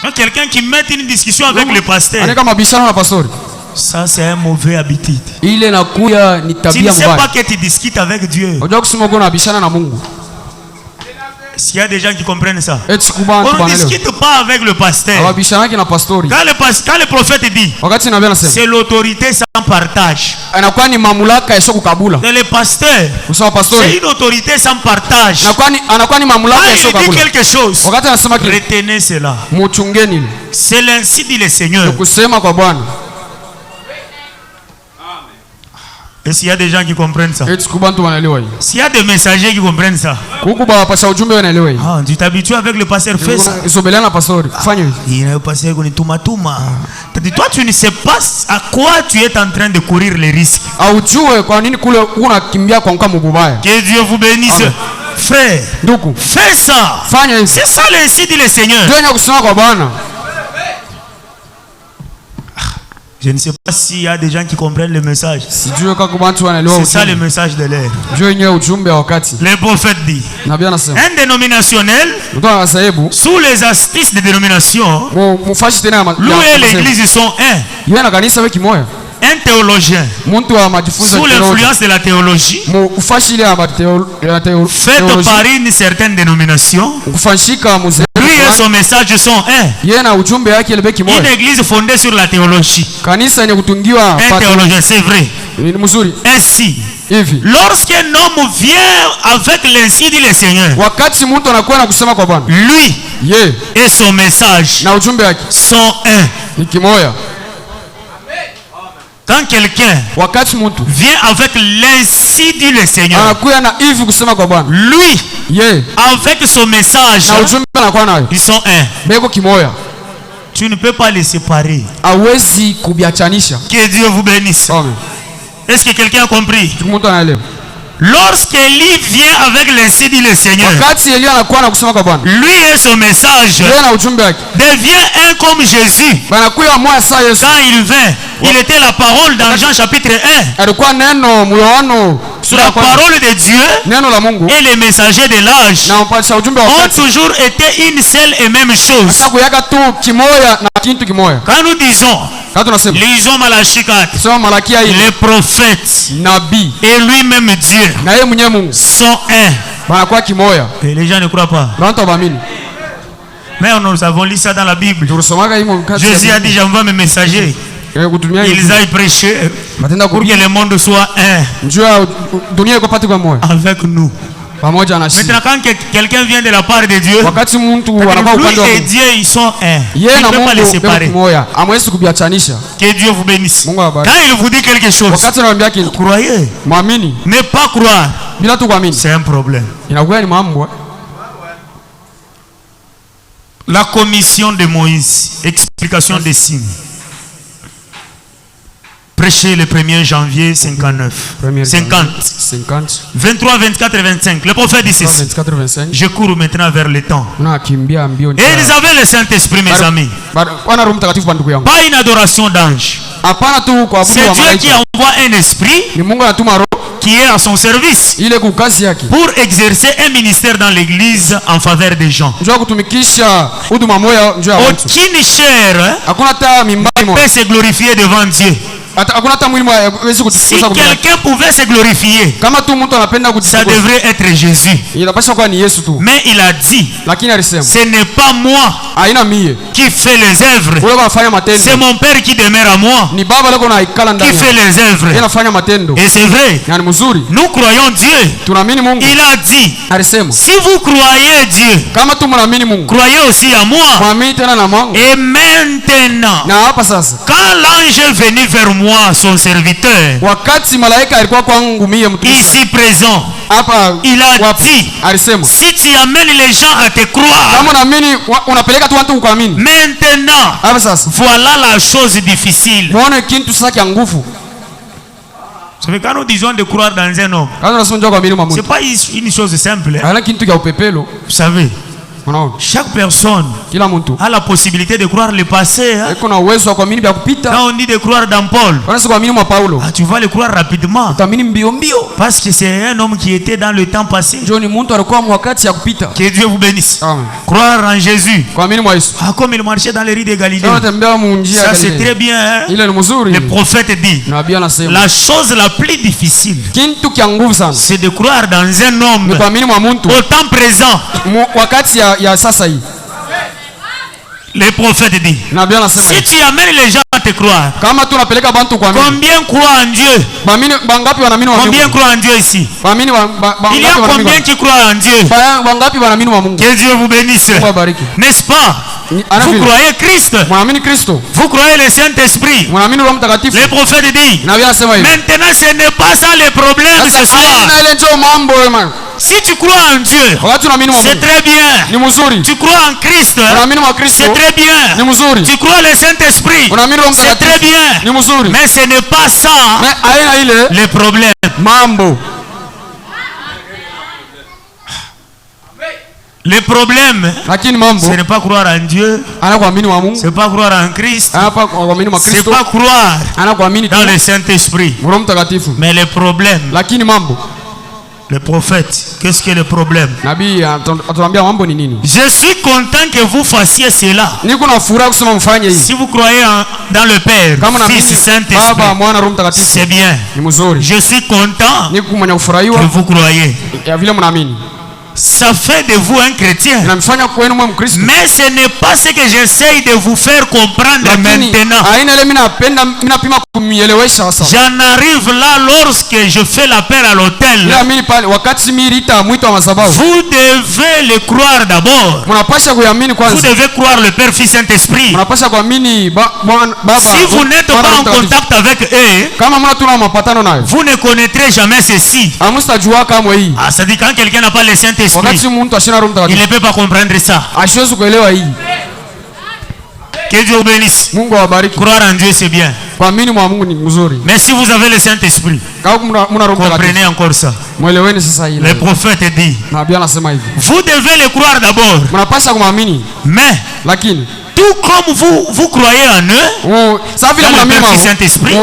Quand quelqu'un qui met une discussion avec le pasteur, Anika mabishano na pastori. ça c'est un mauvais habitude. Ile nakuya ni Tu ne tabia sais pas mbaya. que tu discutes avec Dieu. Unajua kusema uko unabishana na Mungu. S'il y a des gens qui comprennent ça. Eti kubantu On ne banaelewa. discute pas avec le pasteur. Hawabishanaki na pastori. Quand le prophète dit, Wakati nabii anasema c'est l'autorité sans partage. anakuwa ni mamlaka yasio kukabula. Et le pasteur, Kusema c'est pastori une autorité sans partage. anakuwa ni mamlaka Quand yasio il dit kukabula. quelque chose, Wakati anasema kitu retenez cela. muchungeni ile. C'est l'ainsi dit le Seigneur. Kusema kwa Bwana. Et s'il y a des gens qui comprennent ça, Eti kubantu wanaelewa hii. s'il y a des messagers qui comprennent ça, Kuku ba pasha ujumbe wanaelewa hii. ah, tu t'habitues avec le pasteur, fais ça. Isobelea na pastori. Fanya hivi. Il y a un pasteur qui dit Touma. Toi, tu ne sais pas à quoi tu es en train de courir les risques. Aujue kwa nini kule unakimbia kwa mkamu mubaya. Que Dieu vous bénisse. Amen. Frère, Ndugu, fais ça. fanya hivi. C'est ça l'ainsi dit le Seigneur. Ndio kusema kwa Bwana. Je ne sais pas s'il y a des gens qui comprennent le message. Sijue kama kubantu wanaelewa C'est ça le ujumbe. message de l'air. Ndio yenyewe ujumbe wa wakati. Le prophète dit, Nabii anasema, un dénominationnel, mtu anasahebu sous les astuces des dénominations, mufashi tena ya lui et l'église sont un. yeye na kanisa wewe kimoya. Un théologien, Mtu wa majifunzo sous l'influence de la théologie, mufashi ile ya faite par une certaine dénomination, kufashika muzee. lui et son message sont un. Yeye na ujumbe yake ile beki Une moja. église fondée sur la théologie. Kanisa yenye kutungiwa Un théologien, c'est vrai. ni mzuri. Ainsi, Hivi. lorsqu'un homme vient avec l'ainsi dit le Seigneur, Wakati mtu anakuwa na kusema kwa Bwana, lui yeye et son message na ujumbe wake sont un. ni kimoya. Quand quelqu'un Wakati mtu vient avec l'ainsi dit le Seigneur, anakuwa na hivi kusema kwa Bwana, lui yeye avec son message, na ujumbe anakuwa nayo ils sont un. beko kimoya. Tu ne peux pas les séparer. Hawezi kubiachanisha. Que Dieu vous bénisse. Amen. Est-ce que quelqu'un a compris? Mtu anaelewa. Lorsqu'Élie vient avec l'ainsi dit le Seigneur, Wakati Elia anakuwa na kusema kwa Bwana, lui et son message yeye na ujumbe wake devient un comme Jésus. banakuwa moya saa Yesu. Quand il vint, il était la parole dans Jean chapitre 1. Alikuwa neno Yohana sura La ya kwanza. parole de Dieu Neno la Mungu et les messagers de l'âge na mpasha ujumbe wa ont wakati. toujours été une seule et même chose. Sasa kuyaka tu kimoya na kintu kimoya. Quand nous disons, Kama tunasema lisons Malachie 4, soma Malakia hii, les prophètes nabii et lui-même Dieu na yeye mwenyewe Mungu sont un. banakuwa kimoya. Et les gens ne croient pas. Watu waamini. Mais nous avons lu ça dans la Bible. Tulisomaka hii mkati. Jésus a dit, j'envoie mes messagers. kutumia Ils aillent prêcher matenda pour que le monde soit un njua dunia iko pati kwa moyo avec nous. pamoja na sisi. Maintenant, quand quelqu'un vient de la part de Dieu, Wakati mtu anakuwa upande wa lui et Mungu, Dieu, ils sont un. Il yeye ne na peut pas les Mungu séparer. beko moya, amwezi kubiachanisha. Que Dieu vous bénisse. Mungu awabariki. Quand il vous dit quelque chose, Wakati anawaambia kitu, croyez. muamini. Ne pas croire, Bila tu kuamini, c'est un problème. inakuwa ni mambo. La commission de Moïse, explication des signes. Prêché le 1er janvier 59. 50. 23, 24 et 25. Le prophète dit ceci. 24, 25. Je cours maintenant vers le temps. Unakimbia mbio. Et ils avaient le Saint-Esprit, mes amis. Wana Roho Mtakatifu bandugu yangu. Pas une adoration d'ange. Hapana tu kuabudu C'est wa Dieu qui malaika. envoie un esprit Ni Mungu anatuma roho qui est à son service ile kukazi yake. pour exercer un ministère dans l'église en faveur des gens. Njoo kutumikisha huduma moja njoo ya watu. Aucune chair Hakuna hata mimbari moja. peut se glorifier devant Dieu. Hakuna hata mwili moja hawezi Si kutukuza kwa Mungu. quelqu'un pouvait se glorifier, Kama tu mtu anapenda ça kujitukuza, devrait être Jésus. inapaswa kuwa ni Yesu tu. Mais il a dit, Lakini alisema, ce n'est pas moi haina mie. qui fais les œuvres, Wewe unafanya c'est matendo. mon Père qui demeure à moi Ni Baba lako na ikala qui ndani. fait les œuvres. Yeye anafanya matendo. Et c'est vrai, Na ni mzuri. nous croyons Dieu. Tunaamini Mungu. Il a dit, Alisema, si vous croyez Dieu, kama tu mnaamini Mungu, croyez aussi à moi. mwamini tena na Mungu. Et maintenant, Na hapa sasa, quand l'ange est venu vers moi, moi, son serviteur, wakati malaika alikuwa kwangu mie mtumishi ici présent, hapa, il a dit, alisema si tu amènes les gens à te croire, kama unaamini unapeleka tu watu kuamini. maintenant, Hapa sasa voilà la chose difficile. muone kitu sasa kia nguvu. Vous savez, quand nous disons de croire dans un homme, Kaza unasema njoo kuamini mwa c'est mtu. pas une chose simple. Haina kitu kia upepelo. Vous savez, Unaona? chaque personne Kila mtu a la possibilité de croire le passé. Hein? iko na uwezo wa kuamini vya kupita. Quand on dit de croire dans Paul, Unaweza kuamini mwa Paulo. tu vas le croire rapidement. Utaamini mbio mbio. Parce que c'est un homme qui était dans le temps passé. Njoo ni mtu alikuwa mwakati ya kupita. Que Dieu vous bénisse. Amen. Croire en Jésus. Kuamini mwa Yesu. Comme il marchait dans les rues de Galilée. Unatembea mu njia ya Ça c'est Galilea. très bien. Hein? Ile ni mzuri. Le prophète dit, Nabii anasema la chose la plus difficile, kitu kia nguvu sana c'est de croire dans un ni homme kuamini mwa mtu au temps présent. wakati ya sasa hii. Le prophète dit, Nabii anasema si tu amènes les gens à te croire, kama tu unapeleka bantu kuamini. combien croient en Dieu? Baamini bangapi wanaamini wa Mungu? Combien croient en Dieu ici? Baamini Il y a combien qui croient en Dieu? bangapi wanaamini wa Mungu? Que Dieu vous bénisse. Mungu abariki. N'est-ce pas? Vous croyez Christ? Mwaamini Kristo? Vous croyez le Saint-Esprit? Mwaamini Roho Mtakatifu? Le prophète dit, Nabii anasema hivi. maintenant ce n'est pas ça le problème ce soir. Haina ile njoo mambo wewe. Si tu crois en Dieu, Wakati unaamini wa c'est Mungu très bien. ni mzuri. Tu crois en Christ, Unaamini wa Kristo c'est très bien. ni mzuri. Tu crois le Saint-Esprit, Unaamini Roho c'est très Mtakatifu bien. ni mzuri. Mais ce n'est pas ça Na haina ile le problème. mambo. Le problème, Lakini mambo ce n'est pas croire en Dieu, ana kuamini wa Mungu. ce n'est pas croire en Christ, Ana kuamini wa c'est Kristo. pas croire Ana kuamini dans le Saint-Esprit. Roho Mtakatifu. Mais le problème, Lakini mambo le prophète, qu'est-ce que le problème? nabii atuambia mambo ni nini? Je suis content que vous fassiez cela. Niko na furaha kusema mfanye hivi. Si vous croyez dans le Père, Kama na Fils, mimi Saint-Esprit, Baba, Mwana, Roho Mtakatifu c'est bien. ni mzuri. Je suis content Niko mwenye que kufurahiwa vous croyez. ya vile mnaamini. Ça fait de vous un chrétien. Inamfanya kwenu mwe Mkristo. Mais ce n'est pas ce que j'essaye de vous faire comprendre Lakini maintenant. haina ile mimi napima kumielewesha sasa. J'en arrive là lorsque je fais l'appel à l'autel. Ila mimi pale wakati mimi ita mwito wa masababu. Vous devez le croire d'abord. Mnapasha kuamini Vous kwanza. devez croire le Père, Fils, Saint-Esprit. Mnapasha kuamini Baba. Si vous n'êtes pas en contact avec eux, kama mna tuna mapatano nayo, vous ne connaîtrez jamais ceci. amustajua kama hii. Ah, ça dit quand quelqu'un n'a pas le Saint-Esprit, Wakati mtu ashina Roho il Mtakatifu, ne peut pas comprendre ça. asiwezi kuelewa hii. Que Dieu vous bénisse. Mungu awabariki. Croire en Dieu, c'est bien. Kuamini mwa Mungu ni mzuri. Mais si vous avez le Saint-Esprit, Kama mna Roho Mtakatifu, comprenez encore ça. mweleweni sasa hii. Le prophète dit, Nabii anasema hivi. vous devez le croire d'abord. Mnapasha kumwamini, Mais, lakini tout comme vous croyez en eux, sasa vile Dans le mnaamini Père, Fils, mwa Saint-Esprit,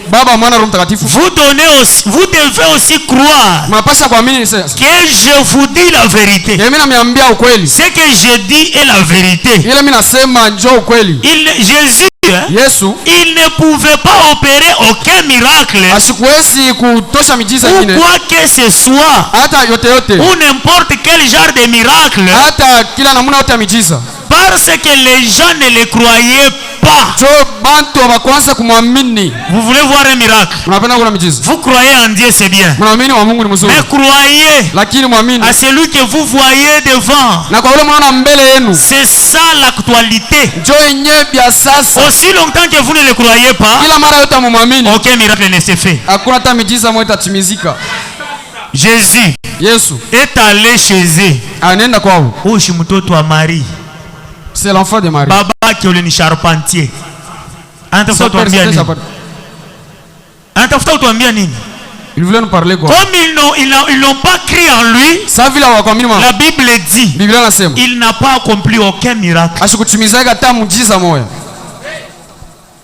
Baba, Mwana, Roho Mtakatifu, vous devez aussi croire mnapasha kuamini sasa. que je vous dis la vérité. Mimi namiambia ukweli. Ce que je dis est la vérité. Ile mimi nasema njoo ukweli. Jésus, Yesu il ne pouvait pas opérer aucun miracle asikuwezi kutosha miujiza ou nyingine, quoi que ce soit, hata yote ou n'importe quel genre de miracle, hata kila namna yote ya miujiza, parce que les gens ne le croyaient pas. jo bantu wakwanza kumwamini. Vous voulez voir un miracle? Mnapenda kuna miujiza, Vous croyez en Dieu, c'est bien. mnaamini wa Mungu ni mzuri, Mais croyez lakini mwamini à celui que vous voyez devant. na kwa yule mnaona mbele yenu, C'est ça l'actualité. jo yenyewe bia sasa. Aussi longtemps que vous ne le croyez pas, Kila mara yote mumwamini, aucun miracle ne se fait. hakuna hata miujiza moja itatimizika. Jésus Yesu est allé chez eux. anaenda kwao, Ushi mtoto wa Marie. c'est l'enfant de Marie. Baba yake yule ni charpentier. Anatafuta kutuambia nini? Anatafuta kutuambia nini? Il voulait nous parler quoi? Comme ils n'ont pas cru en lui, Sasa vile hawakuamini mwa, la Bible dit, Biblia inasema il n'a pas accompli aucun miracle. ashikutimizaka hata muujiza moja.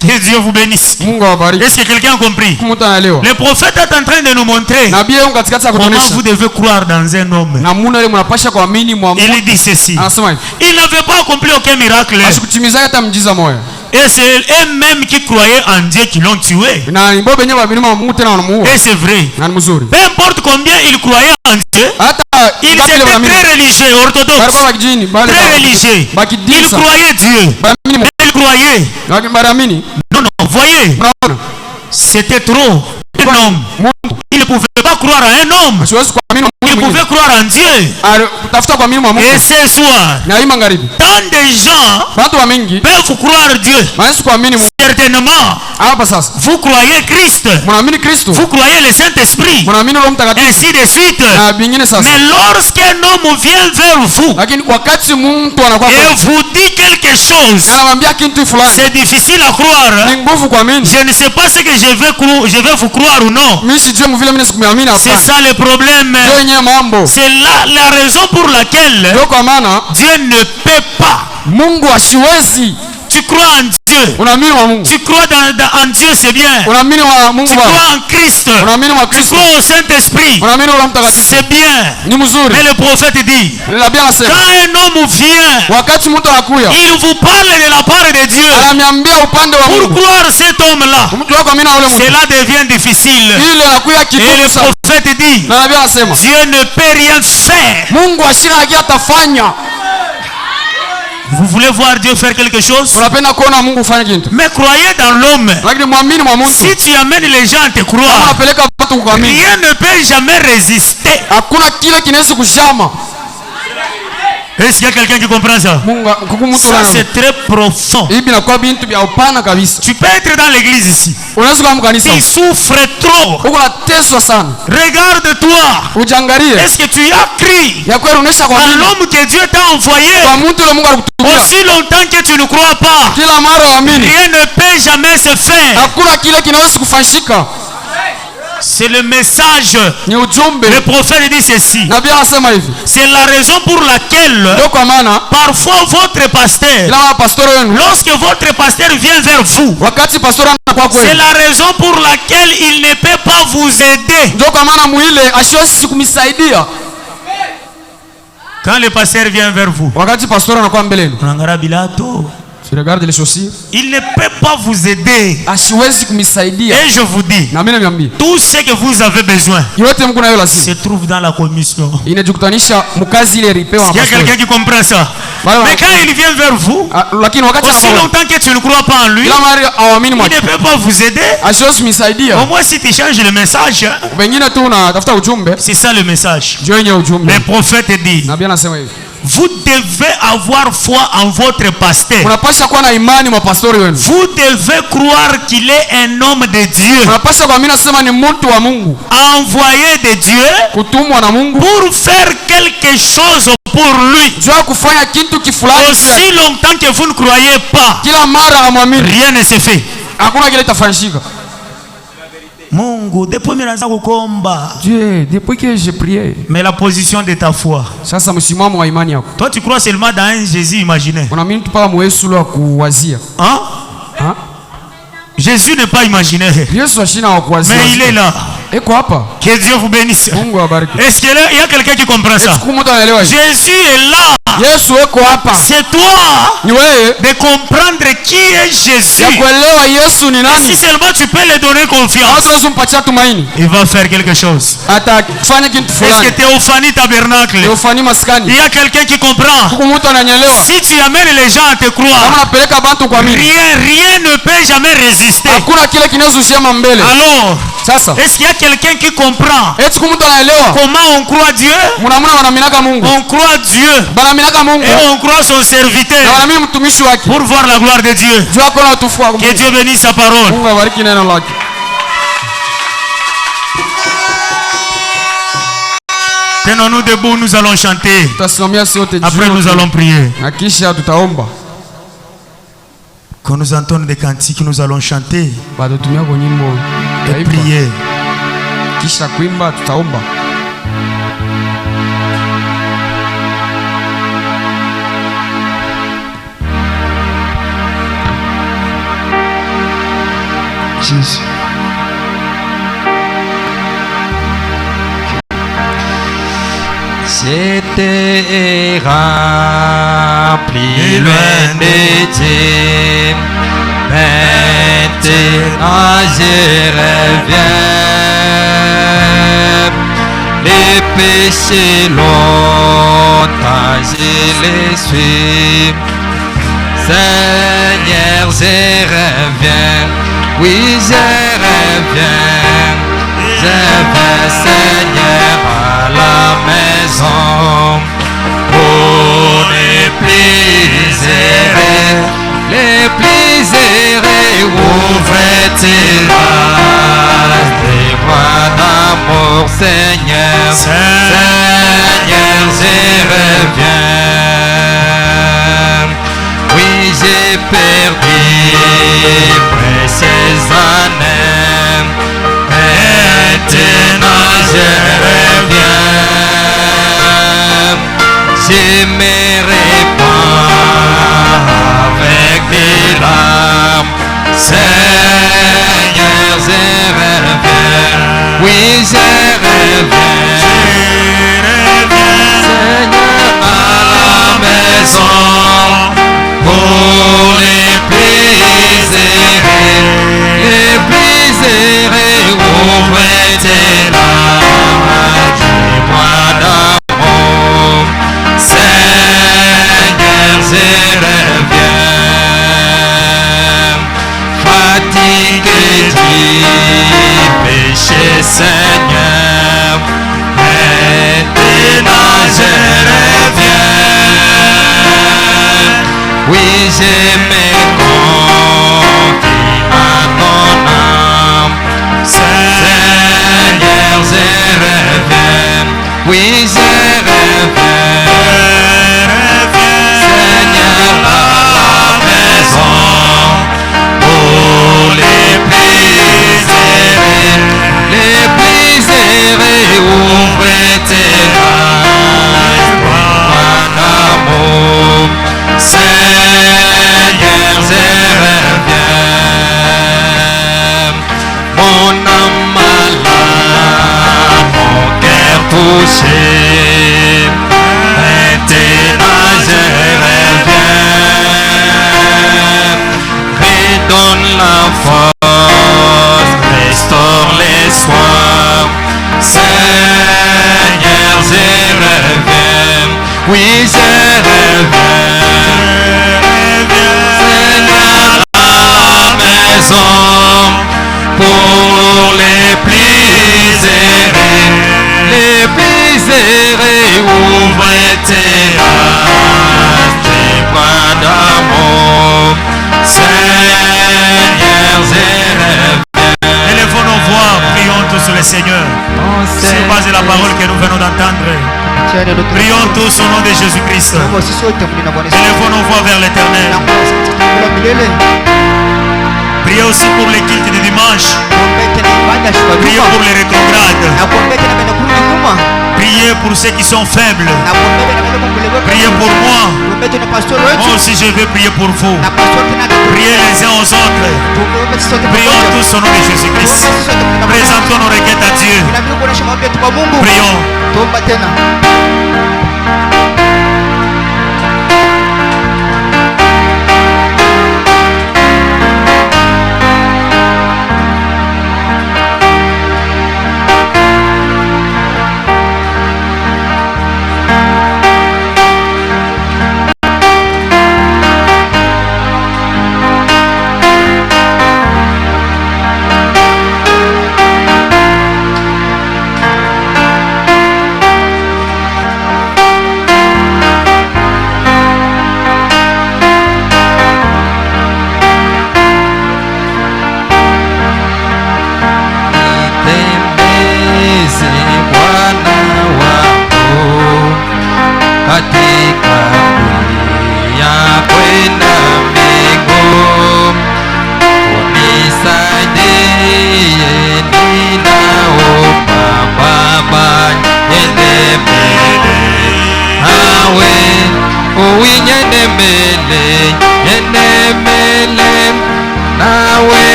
Que Dieu vous bénisse. Mungu awabariki. Est-ce que quelqu'un a compris? Mtu anaelewa. Le prophète est en train de nous montrer Nabii yeye katikati ya comment kuonesha vous devez croire dans un homme. namuna ile mnapasha kuamini mwa Mungu. Il dit ceci. Anasema hivi, Il n'avait pas accompli aucun miracle. ashikutimizaka hata muujiza moja. Et c'est eux-mêmes qui croyaient en Dieu qui l'ont tué. Na nibo benye babiri mwa Mungu tena wanamuua. Et c'est vrai. Na ni mzuri. Peu importe combien ils croyaient en Dieu, Hata ils étaient très religieux, orthodoxes, barabara kijini bali très religieux. Ils bakidisa. croyaient Dieu. Baamini Ils croyaient. Mungu. Baamini. Non, non, voyez, Unaona? c'était trop. Un homme. Mungu. Il ne pouvait pas croire à un homme. Asiwezi kuamini Il Mungu. pouvait croire en Dieu. Tafuta kuamini mwa Mungu. Et ce soir, Na hii magharibi. tant de gens Watu wa mingi peuvent croire Dieu. maana kuamini Mungu. Certains Maintenant, vous croyez Christ, vous croyez le Saint-Esprit, ainsi de suite. Mais lorsqu'un homme vient vers vous et vous dit quelque chose, c'est difficile à croire. Je ne sais pas ce que je vais vous croire ou non. C'est ça le problème. C'est là la raison pour laquelle Dieu ne peut pas. Tu crois en Dieu. Tu crois en Dieu, c'est bien. Tu crois en Christ. Tu crois au Saint-Esprit. C'est bien. Mais le prophète dit, quand un homme vient, il vous parle de la part de Dieu. Pour croire cet homme-là, cela devient difficile. Et le prophète dit, Dieu ne peut rien faire. Vous voulez voir Dieu faire quelque chose? Mais croyez dans l'homme. Si tu amènes les gens à te croire, rien ne peut jamais résister. Est-ce qu'il y a quelqu'un qui comprend ça? Ça c'est très profond. Tu peux être dans l'église ici. Tu souffres trop. Regarde-toi. Est-ce que tu as crié à l'homme que Dieu t'a envoyé? Aussi longtemps que tu ne crois pas, rien ne peut jamais se faire. C'est le message. Le prophète dit ceci. C'est la raison pour laquelle parfois votre pasteur, lorsque votre pasteur vient vers vous, c'est la raison pour laquelle il ne peut pas vous aider. Quand le pasteur vient vers vous, tu regardes les chaussures. Il ne peut pas vous aider. Et je vous dis, tout ce que vous avez besoin se trouve dans la commission. Il y a quelqu'un qui comprend ça. Mais quand il vient vers vous, aussi longtemps que tu ne crois pas en lui, il ne peut pas vous aider. Au moins si tu changes le message, c'est ça le message. Le prophète dit, vous devez avoir foi en votre pasteur. Vous devez croire qu'il est un homme de Dieu, envoyé de Dieu pour faire quelque chose pour lui. Aussi longtemps que vous ne croyez pas, rien ne se fait. Dieu, depuis que j'ai prié. Mais la position de ta foi. Toi tu crois seulement dans un Jésus imaginaire. Hein? Jésus n'est pas imaginaire. Mais il est là. Que Dieu vous bénisse. Est-ce qu'il y a quelqu'un qui comprend ça? Jésus est là. C'est toi de comprendre qui est Jésus. Et si seulement tu peux lui donner confiance, il va faire quelque chose. Est-ce que Théophanie Tabernacle, il y a quelqu'un qui comprend? Si tu amènes les gens à te croire, rien ne peut jamais résister. Alors, est-ce qu'il y a quelqu'un qui comprend comment on croit Dieu? On croit Dieu et on croit son serviteur pour voir la gloire de Dieu. Que Dieu bénisse sa parole. Tenons-nous debout, nous allons chanter. Après nous allons prier. Quand nous entendons des cantiques, nous allons chanter et prier. Jésus. J'étais rempli loin de Dieu, maintenant je reviens. Les péchés longtemps je les suis. Seigneur, je reviens. Oui, je reviens. Je vais, Seigneur, à la maison pour les plus errer, oh des voix d'amour, Seigneur, Seigneur, je reviens. Oui, j'ai perdu précieuses années, maintenant je reviens. Je me répands avec des larmes, Seigneur, je reviens. Oui, je reviens, Seigneur, à la maison pour les plaisirs, ouvre tes larmes, dis-moi d'amour, Seigneur, je reviens. Fatigué du péché, Seigneur, maintenant je reviens. Oui, je me confie à ton âme, Seigneur, je reviens. Oui, je reviens, Seigneur, à la maison pour les plaisirs, ouvre tes larmes, mon amour, Seigneur, je reviens. Mon âme malade, mon cœur touché, maintenant je reviens. Redonne la force, restaure l'espoir, Seigneur, je reviens. Oui, je reviens, Seigneur, à la maison pour les plaisirs, ouvre tes larmes, tes bras d'amour, Seigneur, je reviens. Élevons nos voix, prions tous le Seigneur. Sur base de la parole que nous venons d'entendre, prions tous au nom de Jésus-Christ. Élevons nos voix vers l'Éternel. Priez aussi pour les cultes du dimanche. Priez pour les rétrogrades. Priez pour ceux qui sont faibles. Priez pour moi. Moi aussi je veux prier pour vous. Priez les uns aux autres. Prions tous au nom de Jésus-Christ. Présentons nos requêtes à Dieu. Prions.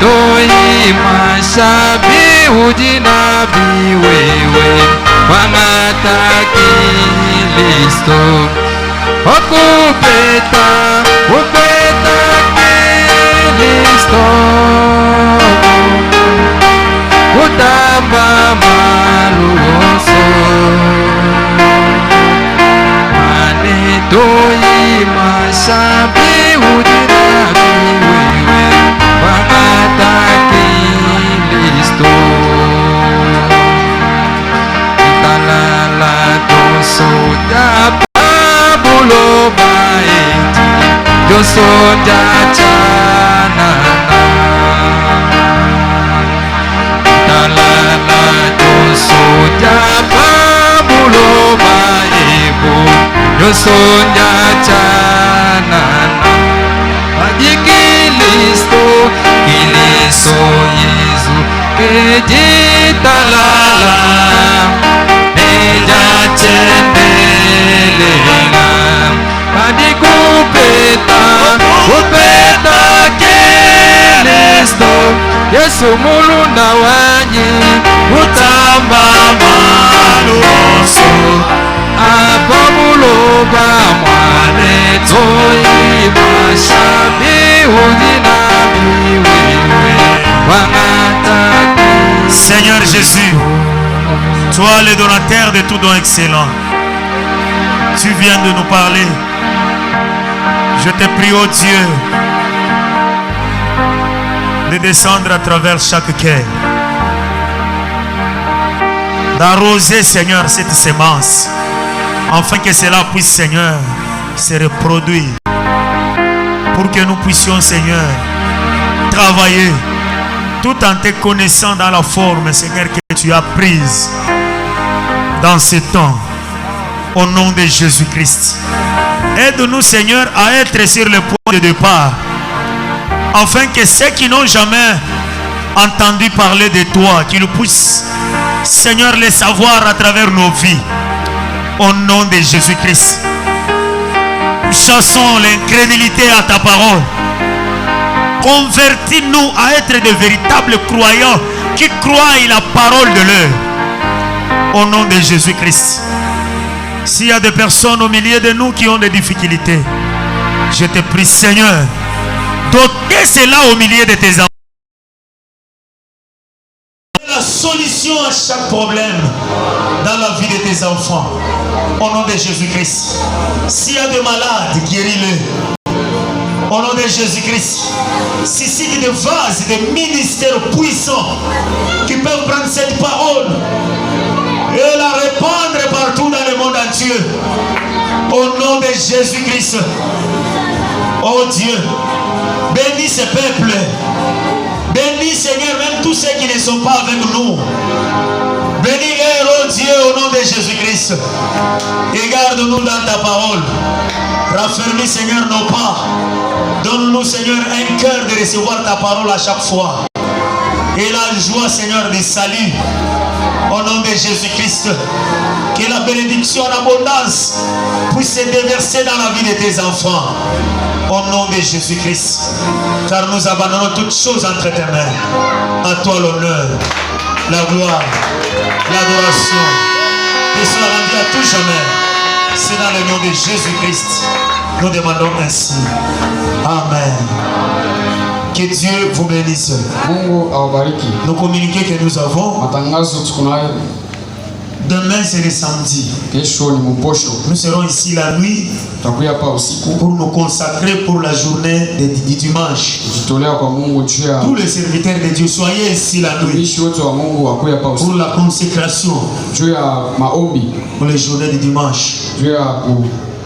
toi mashabi ujinabi wewe wangata Kristo okupeta Kristo kutamba maluso anetoi mashabi ujinabi wewe wangata Kristo italala doso japabulo baeti doso jachanana italala doso japabulo baebu doso jachanana bagi Kristo Yesu kejitalala ejachendelela bagi kupeta Kristo Yesu mulunda wanyi utamba maluso apa muloba mwane toi mashabi ujinabi wewe wangata Seigneur Jésus, toi le donateur de tout don excellent, tu viens de nous parler. Je te prie, oh Dieu, de descendre à travers chaque cœur, d'arroser, Seigneur, cette sémence, afin que cela puisse, Seigneur, se reproduire, pour que nous puissions, Seigneur, travailler, tout en te connaissant dans la forme, Seigneur, que tu as prise dans ce temps, au nom de Jésus-Christ. Aide-nous, Seigneur, à être sur le point de départ, afin que ceux qui n'ont jamais entendu parler de toi, qu'ils puissent, Seigneur, les savoir à travers nos vies, au nom de Jésus-Christ. Chassons l'incrédulité à ta parole. Convertis-nous à être de véritables croyants qui croient la parole de l'heure, au nom de Jésus-Christ. S'il y a des personnes au milieu de nous qui ont des difficultés, je te prie, Seigneur, d'ôter cela au milieu de tes enfants. La solution à chaque problème dans la vie de tes enfants, au nom de Jésus-Christ. S'il y a des malades, guéris-les, au nom de Jésus-Christ. Si c'est des vases, des ministères puissants qui peuvent prendre cette parole et la répandre partout dans le monde entier, au nom de Jésus-Christ. Oh Dieu, bénis ce peuple. Bénis, Seigneur, même tous ceux qui ne sont pas avec nous. Bénis-les, oh Dieu, au nom de Jésus-Christ. Et garde-nous dans ta parole. Raffermis, Seigneur, nos pas. Donne-nous, Seigneur, un cœur de recevoir ta parole à chaque fois. Et la joie, Seigneur, du salut. Au nom de Jésus-Christ. Que la bénédiction en abondance puisse se déverser dans la vie de tes enfants. Au nom de Jésus-Christ. Car nous abandonnons toutes choses entre tes mains. À toi l'honneur, la gloire, l'adoration. Et soit rendu à tout jamais. C'est dans le nom de Jésus-Christ. Nous demandons ainsi. Amen. Que Dieu vous bénisse. Nous communiquons que nous avons. Demain c'est le samedi. Nous serons ici la nuit pour nous consacrer pour la journée du dimanche. Tous les serviteurs de Dieu, soyez ici la nuit pour la consécration pour les journées du dimanche.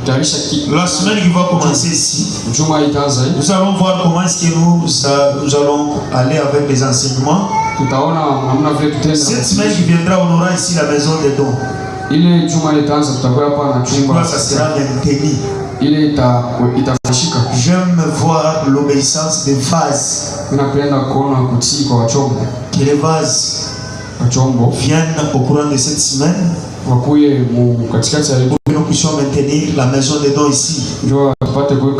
La semaine qui va commencer ici, nous allons voir comment est-ce que nous allons aller avec les enseignements. Cette semaine qui viendra, on aura ici la maison des dons. Je crois que ça sera maintenu. J'aime voir l'obéissance des vases. Que les vases viennent au courant de cette semaine. Pour que nous puissions maintenir la maison des dons ici. Je crois que nous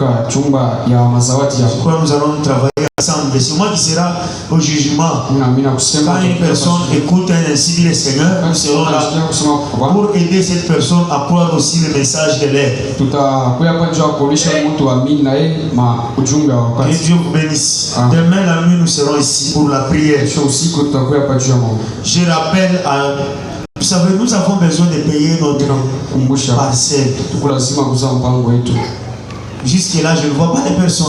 allons travailler ensemble. C'est moi qui sera au jugement. Quand une personne écoute ainsi dit le Seigneur, nous serons là pour aider cette personne à croire aussi le message de l'aide. Que Dieu vous bénisse. Demain la nuit, nous serons ici pour la prière. Je rappelle à... Vous savez, nous avons besoin de payer notre parcelle. Jusque là, je ne vois pas de personnes.